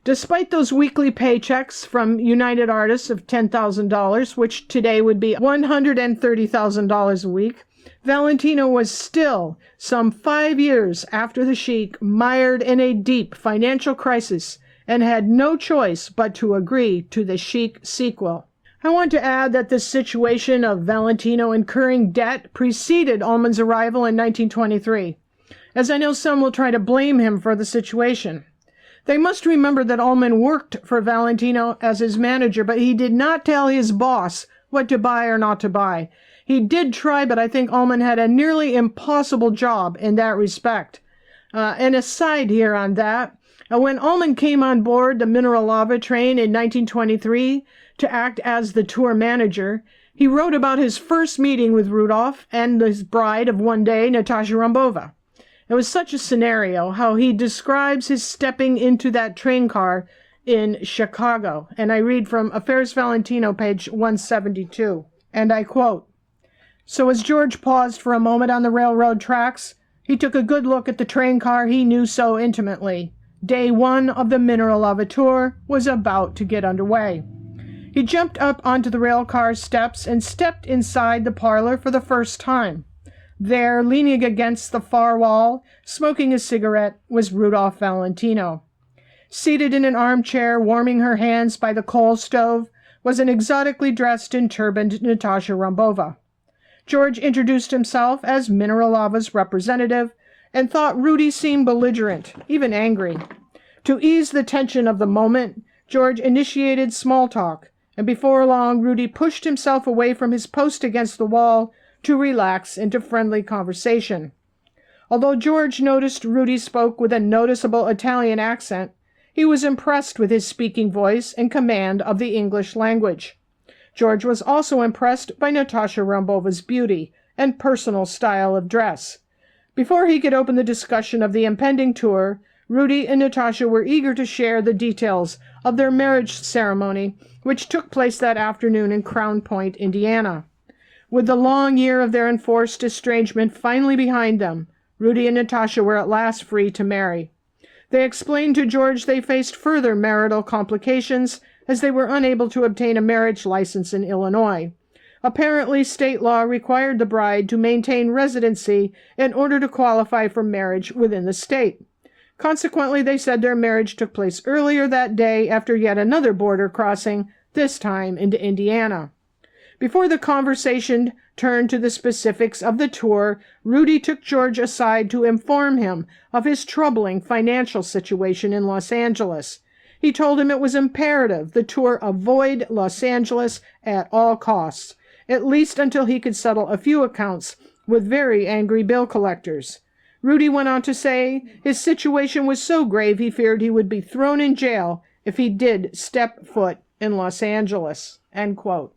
Despite those weekly paychecks from United Artists of $10,000, which today would be $130,000 a week, Valentino was still, some 5 years after the Sheik, mired in a deep financial crisis and had no choice but to agree to the Sheik sequel. I want to add that the situation of Valentino incurring debt preceded Ullman's arrival in 1923, as I know some will try to blame him for the situation. They must remember that Ullman worked for Valentino as his manager, but he did not tell his boss what to buy or not to buy. He did try, but I think Ullman had a nearly impossible job in that respect. An aside here on that, when Ullman came on board the Mineral Lava train in 1923 to act as the tour manager, he wrote about his first meeting with Rudolph and his bride of one day, Natasha Rambova. It was such a scenario, how he describes his stepping into that train car in Chicago. And I read from Affairs Valentino, page 172, and I quote, "So as George paused for a moment on the railroad tracks, he took a good look at the train car he knew so intimately. Day one of the Mineral Lava tour was about to get underway. He jumped up onto the rail car steps and stepped inside the parlor for the first time. There, leaning against the far wall, smoking a cigarette, was Rudolph Valentino. Seated in an armchair, warming her hands by the coal stove, was an exotically dressed and turbaned Natasha Rambova. George introduced himself as Mineral Lava's representative and thought Rudy seemed belligerent, even angry. To ease the tension of the moment, George initiated small talk, and before long Rudy pushed himself away from his post against the wall to relax into friendly conversation. Although George noticed Rudy spoke with a noticeable Italian accent, he was impressed with his speaking voice and command of the English language. George was also impressed by Natasha Rambova's beauty and personal style of dress. Before he could open the discussion of the impending tour, Rudy and Natasha were eager to share the details of their marriage ceremony, which took place that afternoon in Crown Point, Indiana. With the long year of their enforced estrangement finally behind them, Rudy and Natasha were at last free to marry. They explained to George they faced further marital complications as they were unable to obtain a marriage license in Illinois. Apparently, state law required the bride to maintain residency in order to qualify for marriage within the state. Consequently, they said their marriage took place earlier that day after yet another border crossing, this time into Indiana. Before the conversation turned to the specifics of the tour, Rudy took George aside to inform him of his troubling financial situation in Los Angeles. He told him it was imperative the tour avoid Los Angeles at all costs, at least until he could settle a few accounts with very angry bill collectors. Rudy went on to say his situation was so grave he feared he would be thrown in jail if he did step foot in Los Angeles." End quote.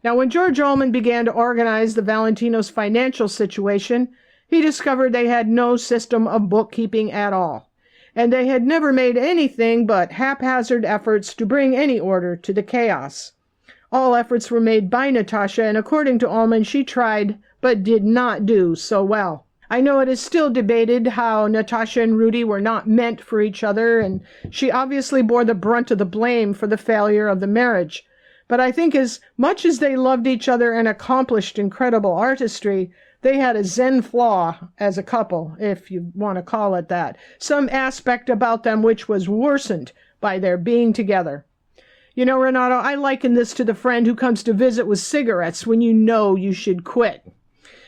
Now, when George Ullman began to organize the Valentinos' financial situation, he discovered they had no system of bookkeeping at all, and they had never made anything but haphazard efforts to bring any order to the chaos. All efforts were made by Natasha, and according to Ullman, she tried but did not do so well. I know it is still debated how Natasha and Rudy were not meant for each other, and she obviously bore the brunt of the blame for the failure of the marriage. But I think as much as they loved each other and accomplished incredible artistry, they had a Zen flaw as a couple, if you want to call it that. Some aspect about them which was worsened by their being together. You know, Renato, I liken this to the friend who comes to visit with cigarettes when you know you should quit.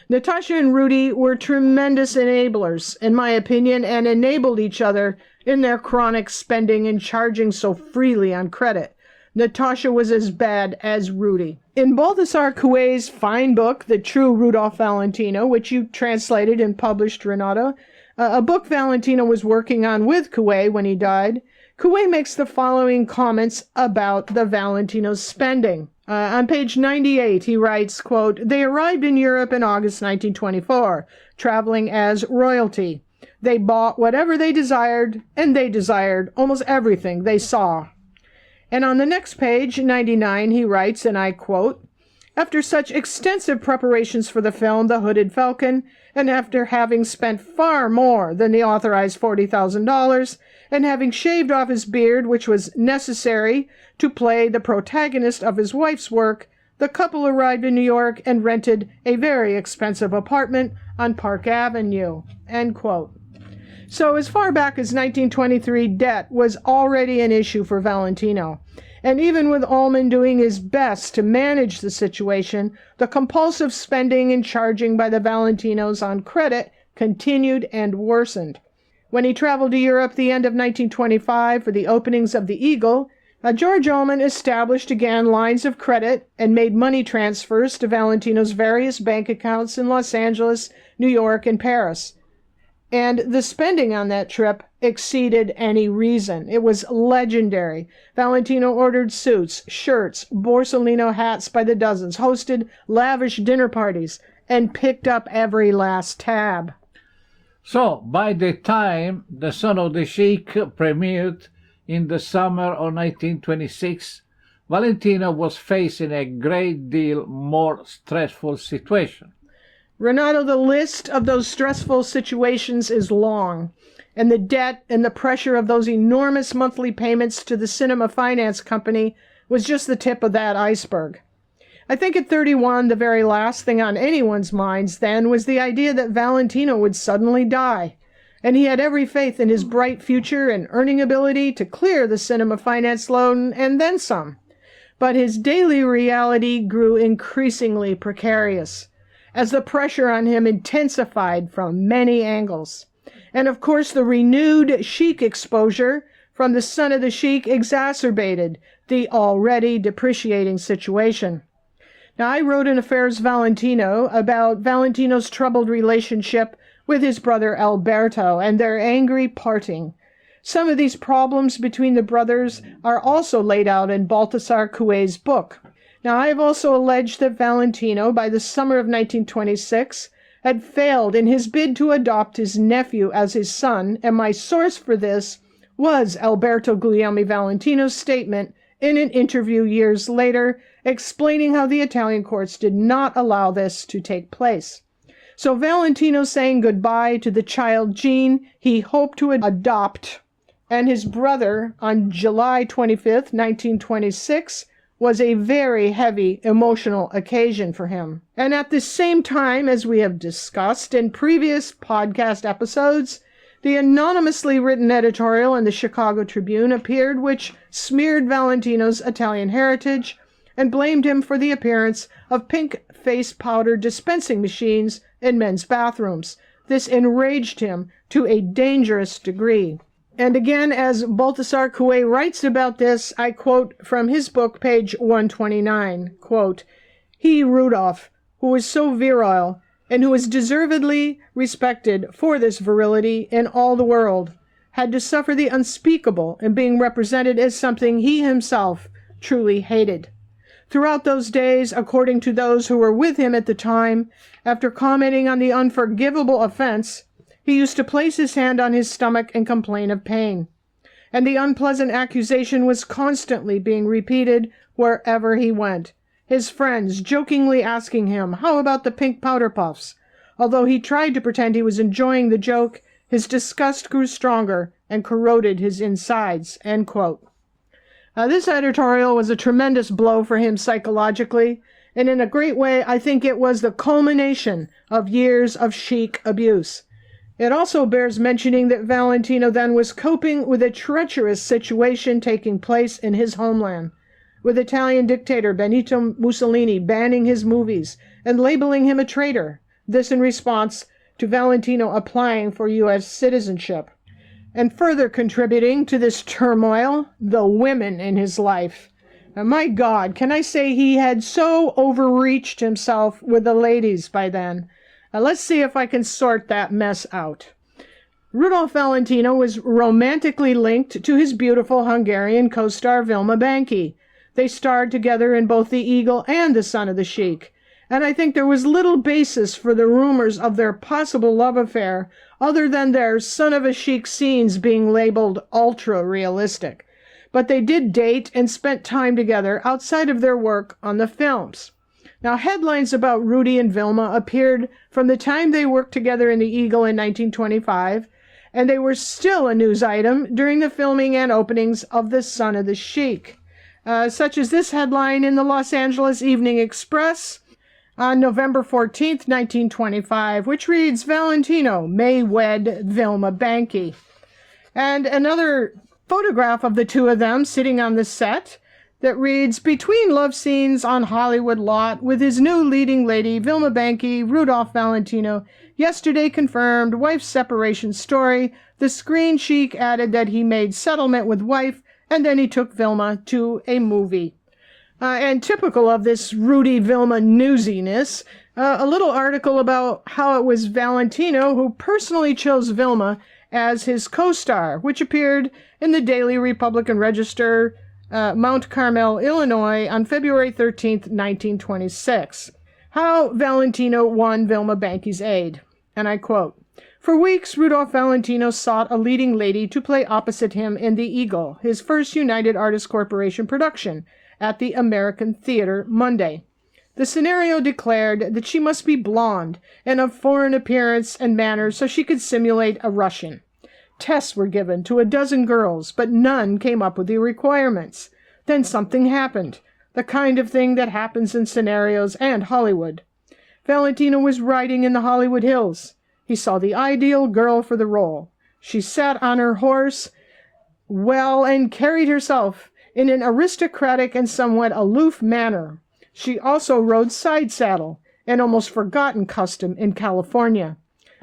Natasha and Rudy were tremendous enablers, in my opinion, and enabled each other in their chronic spending and charging so freely on credit. Natasha was as bad as Rudy. In Balthasar Couet's fine book, The True Rudolph Valentino, which you translated and published, Renato, a book Valentino was working on with Couet when he died, Couet makes the following comments about the Valentinos' spending. On page 98, he writes, quote, "They arrived in Europe in August 1924, traveling as royalty. They bought whatever they desired, and they desired almost everything they saw." And on the next page, 99, he writes, and I quote, "After such extensive preparations for the film, The Hooded Falcon, and after having spent far more than the authorized $40,000, and having shaved off his beard, which was necessary to play the protagonist of his wife's work, the couple arrived in New York and rented a very expensive apartment on Park Avenue." End quote. So as far back as 1923, debt was already an issue for Valentino. And even with Ullman doing his best to manage the situation, the compulsive spending and charging by the Valentinos on credit continued and worsened. When he traveled to Europe the end of 1925 for the openings of the Eagle, George Ullman established again lines of credit and made money transfers to Valentino's various bank accounts in Los Angeles, New York, and Paris. And the spending on that trip exceeded any reason. It was legendary. Valentino ordered suits, shirts, Borsalino hats by the dozens, hosted lavish dinner parties, and picked up every last tab. So, by the time The Son of the Sheik premiered in the summer of 1926, Valentino was facing a great deal more stressful situation. Renato, the list of those stressful situations is long, and the debt and the pressure of those enormous monthly payments to the cinema finance company was just the tip of that iceberg. I think at 31, the very last thing on anyone's minds then was the idea that Valentino would suddenly die, and he had every faith in his bright future and earning ability to clear the cinema finance loan and then some. But his daily reality grew increasingly precarious, as the pressure on him intensified from many angles. And of course, the renewed Sheik exposure from the Son of the Sheik exacerbated the already depreciating situation. Now, I wrote in Affairs Valentino about Valentino's troubled relationship with his brother Alberto and their angry parting. Some of these problems between the brothers are also laid out in Baltasar Couet's book. Now, I have also alleged that Valentino, by the summer of 1926, had failed in his bid to adopt his nephew as his son, and my source for this was Alberto Guglielmi Valentino's statement in an interview years later, explaining how the Italian courts did not allow this to take place. So Valentino saying goodbye to the child gene he hoped to adopt, and his brother on July 25th, 1926, was a very heavy emotional occasion for him. And at the same time, as we have discussed in previous podcast episodes, the anonymously written editorial in the Chicago Tribune appeared which smeared Valentino's Italian heritage and blamed him for the appearance of pink face powder dispensing machines in men's bathrooms. This enraged him to a dangerous degree. And again, as Baltasar Couet writes about this, I quote from his book, page 129, quote, "He, Rudolph, who was so virile, and who is deservedly respected for this virility in all the world, had to suffer the unspeakable in being represented as something he himself truly hated. Throughout those days, according to those who were with him at the time, after commenting on the unforgivable offense, he used to place his hand on his stomach and complain of pain. And the unpleasant accusation was constantly being repeated wherever he went, his friends jokingly asking him, 'How about the pink powder puffs?' Although he tried to pretend he was enjoying the joke, his disgust grew stronger and corroded his insides." End quote. This editorial was a tremendous blow for him psychologically, and in a great way, I think it was the culmination of years of Sheik abuse. It also bears mentioning that Valentino then was coping with a treacherous situation taking place in his homeland, with Italian dictator Benito Mussolini banning his movies and labeling him a traitor, this in response to Valentino applying for U.S. citizenship. And further contributing to this turmoil, the women in his life. Now, my God, can I say he had so overreached himself with the ladies by then? Let's see if I can sort that mess out. Rudolph Valentino was romantically linked to his beautiful Hungarian co-star Vilma Banki. They starred together in both The Eagle and The Son of the Sheik, and I think there was little basis for the rumors of their possible love affair other than their Son of a Sheik scenes being labeled ultra-realistic. But they did date and spent time together outside of their work on the films. Now, headlines about Rudy and Vilma appeared from the time they worked together in The Eagle in 1925, and they were still a news item during the filming and openings of The Son of the Sheik, such as this headline in the Los Angeles Evening Express on November 14th, 1925, which reads, "Valentino may wed Vilma Banky." And another photograph of the two of them sitting on the set that reads, "Between love scenes on Hollywood lot with his new leading lady, Vilma Banky, Rudolph Valentino, yesterday confirmed wife's separation story. The screen Sheik added that he made settlement with wife, and then he took Vilma to a movie." And typical of this Rudy Vilma newsiness, a little article about how it was Valentino who personally chose Vilma as his co-star, which appeared in the Daily Republican Register, Mount Carmel, Illinois, on February 13th, 1926. How Valentino won Vilma Banky's aid. And I quote, "For weeks, Rudolph Valentino sought a leading lady to play opposite him in The Eagle, his first United Artists Corporation production, at the American Theater Monday. The scenario declared that she must be blonde and of foreign appearance and manners so she could simulate a Russian. Tests were given to a dozen girls, but none came up with the requirements. Then something happened, the kind of thing that happens in scenarios and Hollywood. Valentino was riding in the Hollywood Hills. He saw the ideal girl for the role. She sat on her horse well and carried herself in an aristocratic and somewhat aloof manner. She also rode side saddle, an almost forgotten custom in California.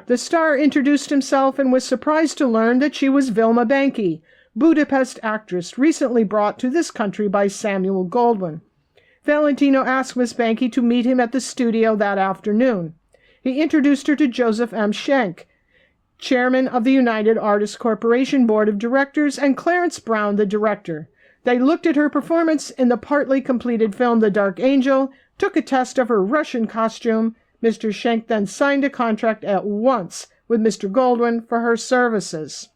The star introduced himself and was surprised to learn that she was Vilma Banky, Budapest actress recently brought to this country by Samuel Goldwyn. Valentino asked Miss Banky to meet him at the studio that afternoon. He introduced her to Joseph M. Schenck, chairman of the United Artists Corporation Board of Directors, and Clarence Brown, the director. They looked at her performance in the partly completed film The Dark Angel, took a test of her Russian costume. Mr. Schenck then signed a contract at once with Mr. Goldwyn for her services.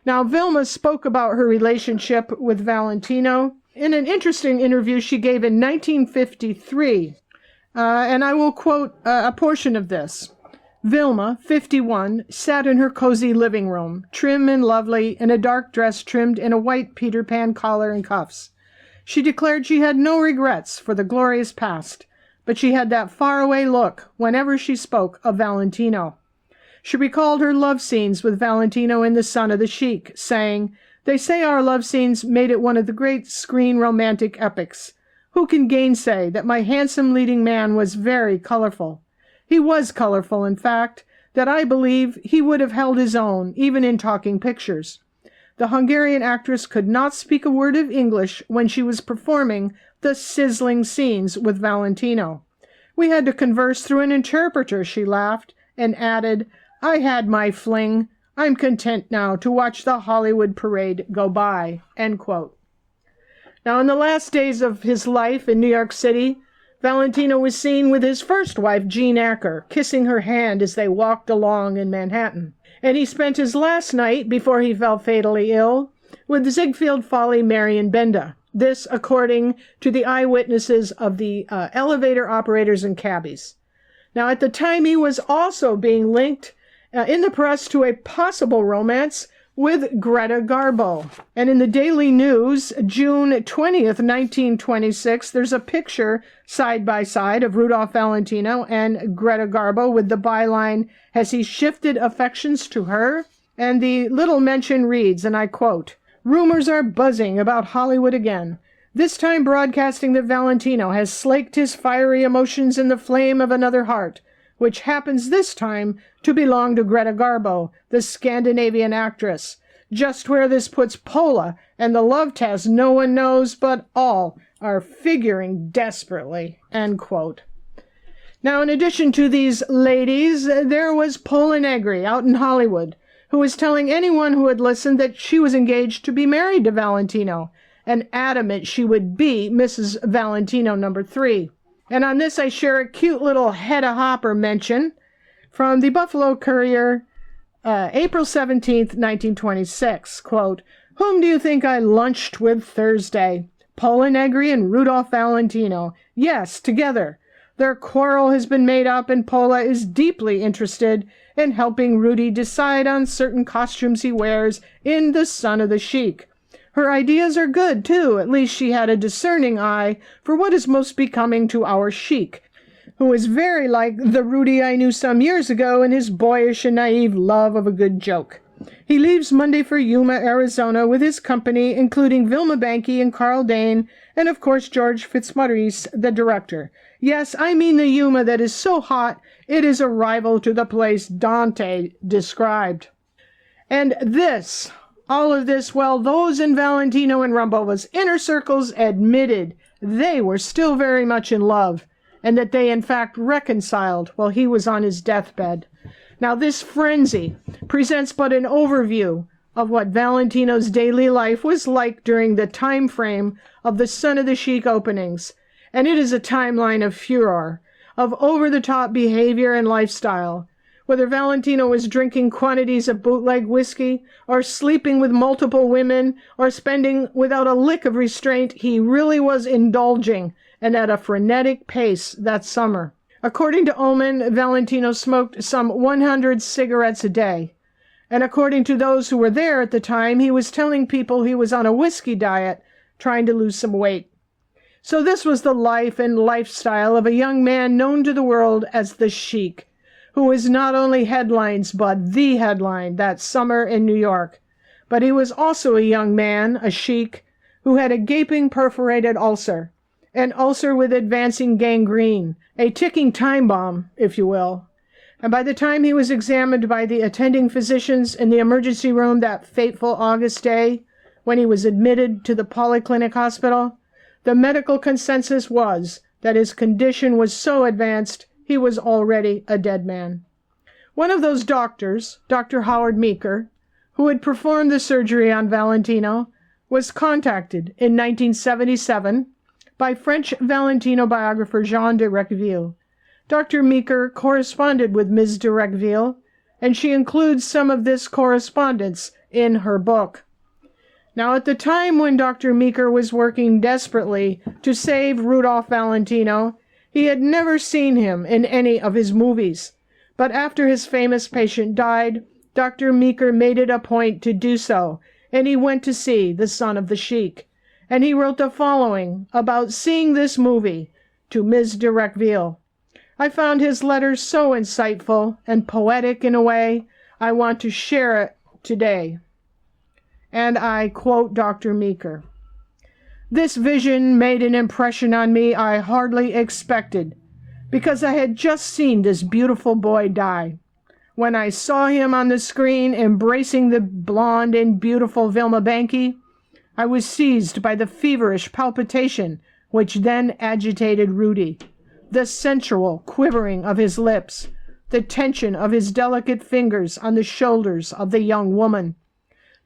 Now, Vilma spoke about her relationship with Valentino in an interesting interview she gave in 1953, and I will quote a portion of this. Vilma, 51, sat in her cozy living room, trim and lovely, in a dark dress trimmed in a white Peter Pan collar and cuffs. She declared she had no regrets for the glorious past, but she had that faraway look whenever she spoke of Valentino. She recalled her love scenes with Valentino in The Son of the Sheik, saying, "They say our love scenes made it one of the great screen romantic epics. Who can gainsay that my handsome leading man was very colorful? He was colorful, in fact, that I believe he would have held his own, even in talking pictures. The Hungarian actress could not speak a word of English when she was performing the sizzling scenes with Valentino. We had to converse through an interpreter," she laughed, and added, "I had my fling. I'm content now to watch the Hollywood parade go by." End quote. Now, in the last days of his life in New York City, Valentino was seen with his first wife, Jean Acker, kissing her hand as they walked along in Manhattan. And he spent his last night, before he fell fatally ill, with Ziegfeld Folly Marion Benda. This, according to the eyewitnesses of the elevator operators and cabbies. Now, at the time, he was also being linked in the press to a possible romance with Greta Garbo. And in the Daily News, June 20th, 1926, there's a picture side by side of Rudolph Valentino and Greta Garbo with the byline, "Has he shifted affections to her?" And the little mention reads, and I quote, "Rumors are buzzing about Hollywood again, this time broadcasting that Valentino has slaked his fiery emotions in the flame of another heart, which happens this time to belong to Greta Garbo, the Scandinavian actress. Just where this puts Pola and the love test no one knows, but all are figuring desperately." End quote. Now, in addition to these ladies, there was Pola Negri out in Hollywood, who was telling anyone who had listened that she was engaged to be married to Valentino, and adamant she would be Mrs. Valentino number 3. And on this, I share a cute little Hedda Hopper mention from the Buffalo Courier, April 17th, 1926. Quote, "Whom do you think I lunched with Thursday? Pola Negri and Rudolph Valentino. Yes, together. Their quarrel has been made up, and Pola is deeply interested and helping Rudy decide on certain costumes he wears in The Son of the Sheik. Her ideas are good, too. At least she had a discerning eye for what is most becoming to our Sheik, who is very like the Rudy I knew some years ago in his boyish and naive love of a good joke. He leaves Monday for Yuma, Arizona, with his company, including Vilma Banky and Carl Dane, and of course George Fitzmaurice, the director. Yes, I mean the Yuma that is so hot it is a rival to the place Dante described. And all of this, well, those in Valentino and Rambova's inner circles admitted they were still very much in love, and that they in fact reconciled while he was on his deathbed. Now this frenzy presents but an overview of what Valentino's daily life was like during the time frame of the Son of the Sheik openings, and it is a timeline of furor, of over-the-top behavior and lifestyle. Whether Valentino was drinking quantities of bootleg whiskey, or sleeping with multiple women, or spending without a lick of restraint, he really was indulging, and at a frenetic pace that summer. According to Ullman, Valentino smoked some 100 cigarettes a day. And according to those who were there at the time, he was telling people he was on a whiskey diet, trying to lose some weight. So this was the life and lifestyle of a young man known to the world as the Sheik, who was not only headlines but the headline that summer in New York. But he was also a young man, a Sheik, who had a gaping perforated ulcer, an ulcer with advancing gangrene, a ticking time bomb, if you will. And by the time he was examined by the attending physicians in the emergency room that fateful August day, when he was admitted to the Polyclinic Hospital, the medical consensus was that his condition was so advanced he was already a dead man. One of those doctors, Dr. Howard Meeker, who had performed the surgery on Valentino, was contacted in 1977 by French Valentino biographer Jean de Recqueville. Dr. Meeker corresponded with Ms. de Recqueville, and she includes some of this correspondence in her book. Now, at the time when Dr. Meeker was working desperately to save Rudolph Valentino, he had never seen him in any of his movies. But after his famous patient died, Dr. Meeker made it a point to do so, and he went to see The Son of the Sheik. And he wrote the following about seeing this movie to Ms. de Recqueville. I found his letter so insightful and poetic in a way, I want to share it today. And I quote Dr. Meeker. This vision made an impression on me I hardly expected, because I had just seen this beautiful boy die. When I saw him on the screen embracing the blonde and beautiful Vilma Banky, I was seized by the feverish palpitation which then agitated Rudy, the sensual quivering of his lips, the tension of his delicate fingers on the shoulders of the young woman.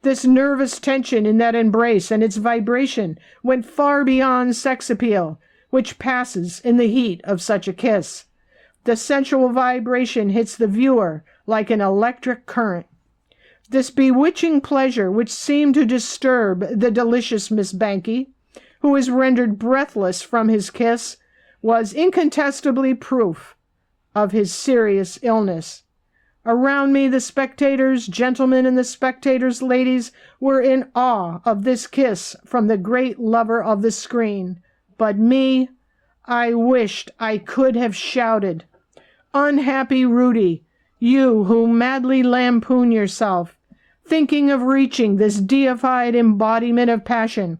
This nervous tension in that embrace and its vibration went far beyond sex appeal, which passes in the heat of such a kiss. The sensual vibration hits the viewer like an electric current. This bewitching pleasure, which seemed to disturb the delicious Miss Banky, who was rendered breathless from his kiss, was incontestably proof of his serious illness. Around me, the spectators, gentlemen, and the spectators, ladies, were in awe of this kiss from the great lover of the screen. But me, I wished I could have shouted, "Unhappy Rudy, you who madly lampoon yourself, thinking of reaching this deified embodiment of passion,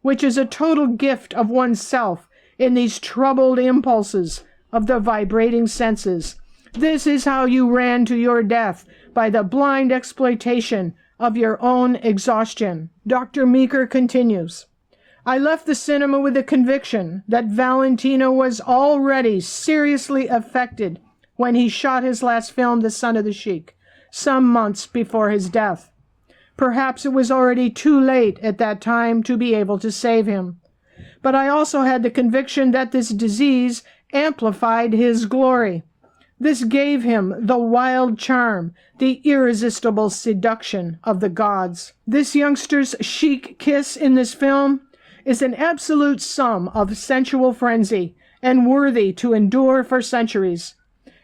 which is a total gift of oneself in these troubled impulses of the vibrating senses. This is how you ran to your death, by the blind exploitation of your own exhaustion." Dr. Meeker continues, I left the cinema with the conviction that Valentino was already seriously affected when he shot his last film, The Son of the Sheik, some months before his death. Perhaps it was already too late at that time to be able to save him. But I also had the conviction that this disease amplified his glory. This gave him the wild charm, the irresistible seduction of the gods. This youngster's chic kiss in this film is an absolute sum of sensual frenzy and worthy to endure for centuries.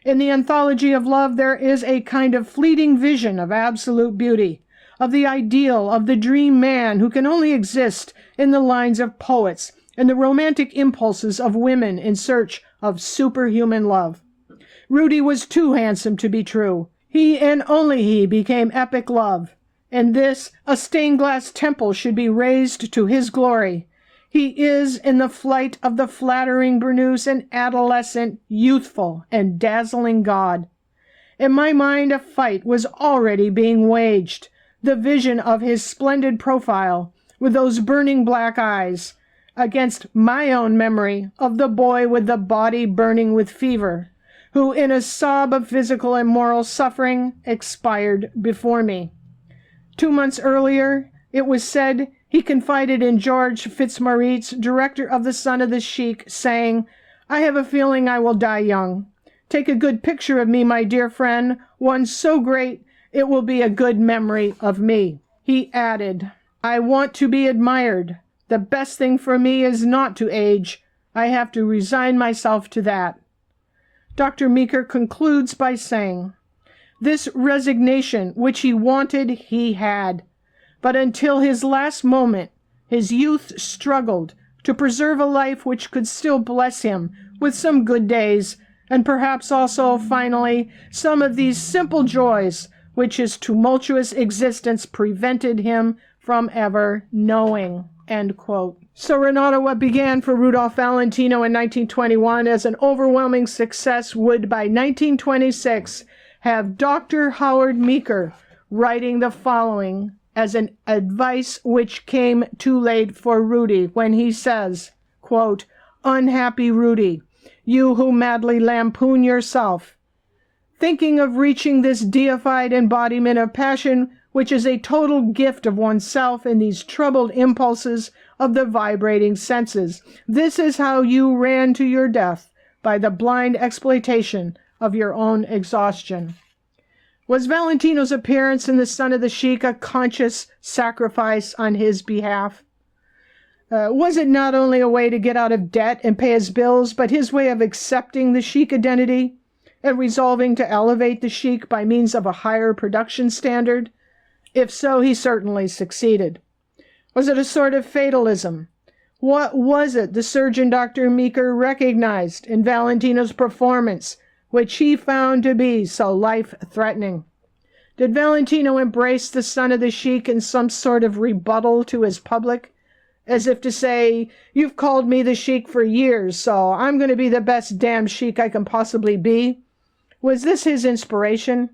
In the anthology of love, there is a kind of fleeting vision of absolute beauty, of the ideal, of the dream man who can only exist in the lines of poets and the romantic impulses of women in search of superhuman love. Rudy was too handsome to be true. He and only he became epic love. In this, a stained-glass temple should be raised to his glory. He is, in the flight of the flattering Bernous, an adolescent, youthful, and dazzling god. In my mind, a fight was already being waged. The vision of his splendid profile, with those burning black eyes, against my own memory of the boy with the body burning with fever, who, in a sob of physical and moral suffering, expired before me. 2 months earlier, it was said, he confided in George Fitzmaurice, director of The Son of the Sheik, saying, "I have a feeling I will die young. Take a good picture of me, my dear friend, one so great it will be a good memory of me." He added, "I want to be admired. The best thing for me is not to age. I have to resign myself to that." Dr. Meeker concludes by saying, "This resignation which he wanted, he had. But until his last moment, his youth struggled to preserve a life which could still bless him with some good days, and perhaps also, finally, some of these simple joys which his tumultuous existence prevented him from ever knowing." End quote. So, Renato, what began for Rudolph Valentino in 1921 as an overwhelming success would by 1926 have Dr. Howard Meeker writing the following as an advice which came too late for Rudy when he says, quote, "Unhappy Rudy, you who madly lampoon yourself, thinking of reaching this deified embodiment of passion which is a total gift of oneself in these troubled impulses of the vibrating senses. This is how you ran to your death, by the blind exploitation of your own exhaustion." Was Valentino's appearance in The Son of the Sheik a conscious sacrifice on his behalf? Was it not only a way to get out of debt and pay his bills, but his way of accepting the Sheik identity and resolving to elevate the Sheik by means of a higher production standard? If so, he certainly succeeded. Was it a sort of fatalism? What was it the surgeon Dr. Meeker recognized in Valentino's performance, which he found to be so life-threatening? Did Valentino embrace the Son of the Sheik in some sort of rebuttal to his public, as if to say, "You've called me the Sheik for years, so I'm going to be the best damn Sheik I can possibly be"? Was this his inspiration?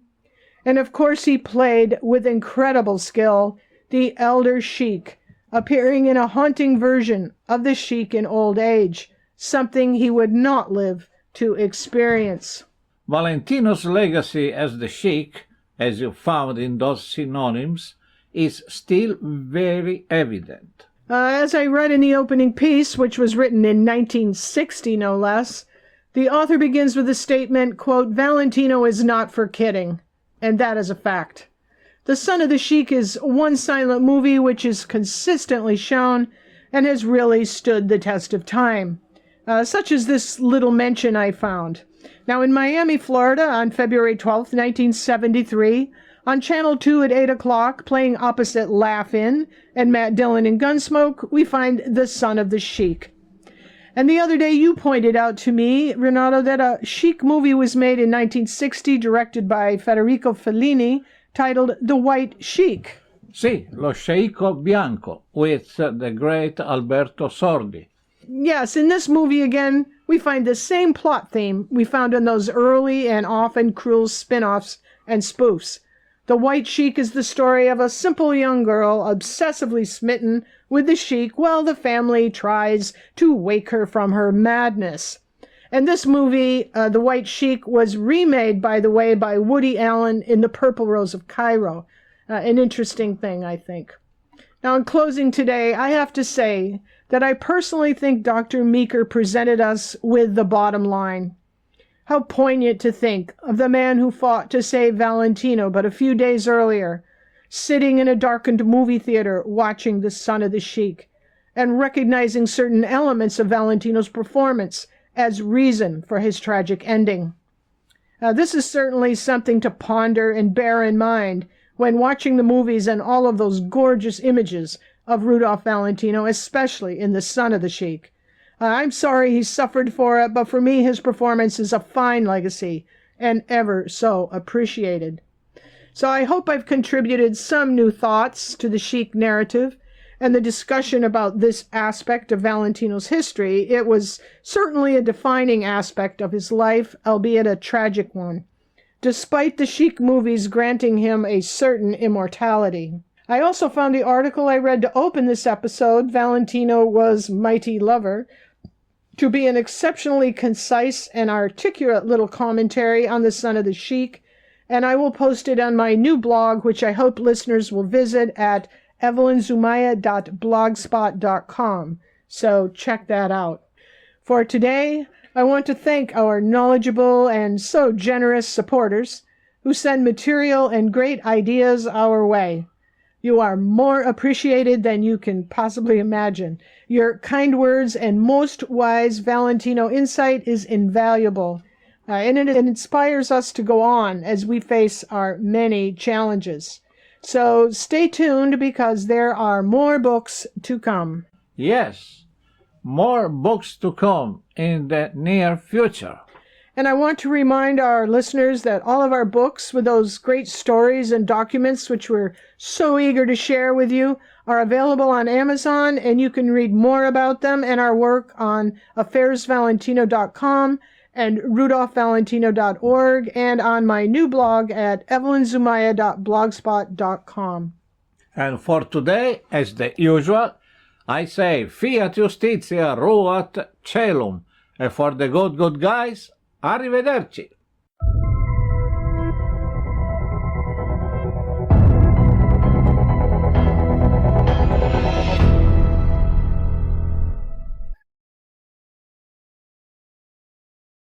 And of course he played, with incredible skill, the elder Sheik, appearing in a haunting version of the Sheik in old age, something he would not live to experience. Valentino's legacy as the Sheik, as you found in those synonyms, is still very evident. As I read in the opening piece, which was written in 1960 no less, the author begins with the statement, quote, "Valentino is not for kidding," and that is a fact. The Son of the Sheik is one silent movie which is consistently shown and has really stood the test of time, such as this little mention I found. Now, in Miami, Florida, on February 12th, 1973, on Channel 2 at 8 o'clock, playing opposite Laugh-In and Matt Dillon in Gunsmoke, we find The Son of the Sheik. And the other day you pointed out to me, Renato, that a Sheik movie was made in 1960, directed by Federico Fellini, titled The White Sheik. Sì, Lo Sceicco Bianco, with the great Alberto Sordi. Yes, in this movie again, we find the same plot theme we found in those early and often cruel spin-offs and spoofs. The White Sheik is the story of a simple young girl obsessively smitten with the Sheik while the family tries to wake her from her madness. And this movie, The White Sheik, was remade, by the way, by Woody Allen in The Purple Rose of Cairo. An interesting thing, I think. Now, in closing today, I have to say that I personally think Dr. Meeker presented us with the bottom line. How poignant to think of the man who fought to save Valentino but a few days earlier, sitting in a darkened movie theater watching The Son of the Sheik, and recognizing certain elements of Valentino's performance as reason for his tragic ending. This is certainly something to ponder and bear in mind when watching the movies and all of those gorgeous images of Rudolph Valentino, especially in The Son of the Sheik. I'm sorry he suffered for it, but for me his performance is a fine legacy and ever so appreciated. So I hope I've contributed some new thoughts to the Sheik narrative and the discussion about this aspect of Valentino's history. It was certainly a defining aspect of his life, albeit a tragic one, despite the Sheik movies granting him a certain immortality. I also found the article I read to open this episode, Valentino Was Mighty Lover, to be an exceptionally concise and articulate little commentary on the Son of the Sheik, and I will post it on my new blog, which I hope listeners will visit at evelynzumaya.blogspot.com. So check that out. For today, I want to thank our knowledgeable and so generous supporters who send material and great ideas our way. You are more appreciated than you can possibly imagine. Your kind words and most wise Valentino insight is invaluable, and it inspires us to go on as we face our many challenges. So stay tuned because there are more books to come. Yes, more books to come in the near future. And I want to remind our listeners that all of our books with those great stories and documents which we're so eager to share with you are available on Amazon, and you can read more about them and our work on affairsvalentino.com and rudolphvalentino.org and on my new blog at evelynzumaya.blogspot.com. And for today, as the usual, I say fiat justitia ruat caelum, and for the good guys, arrivederci.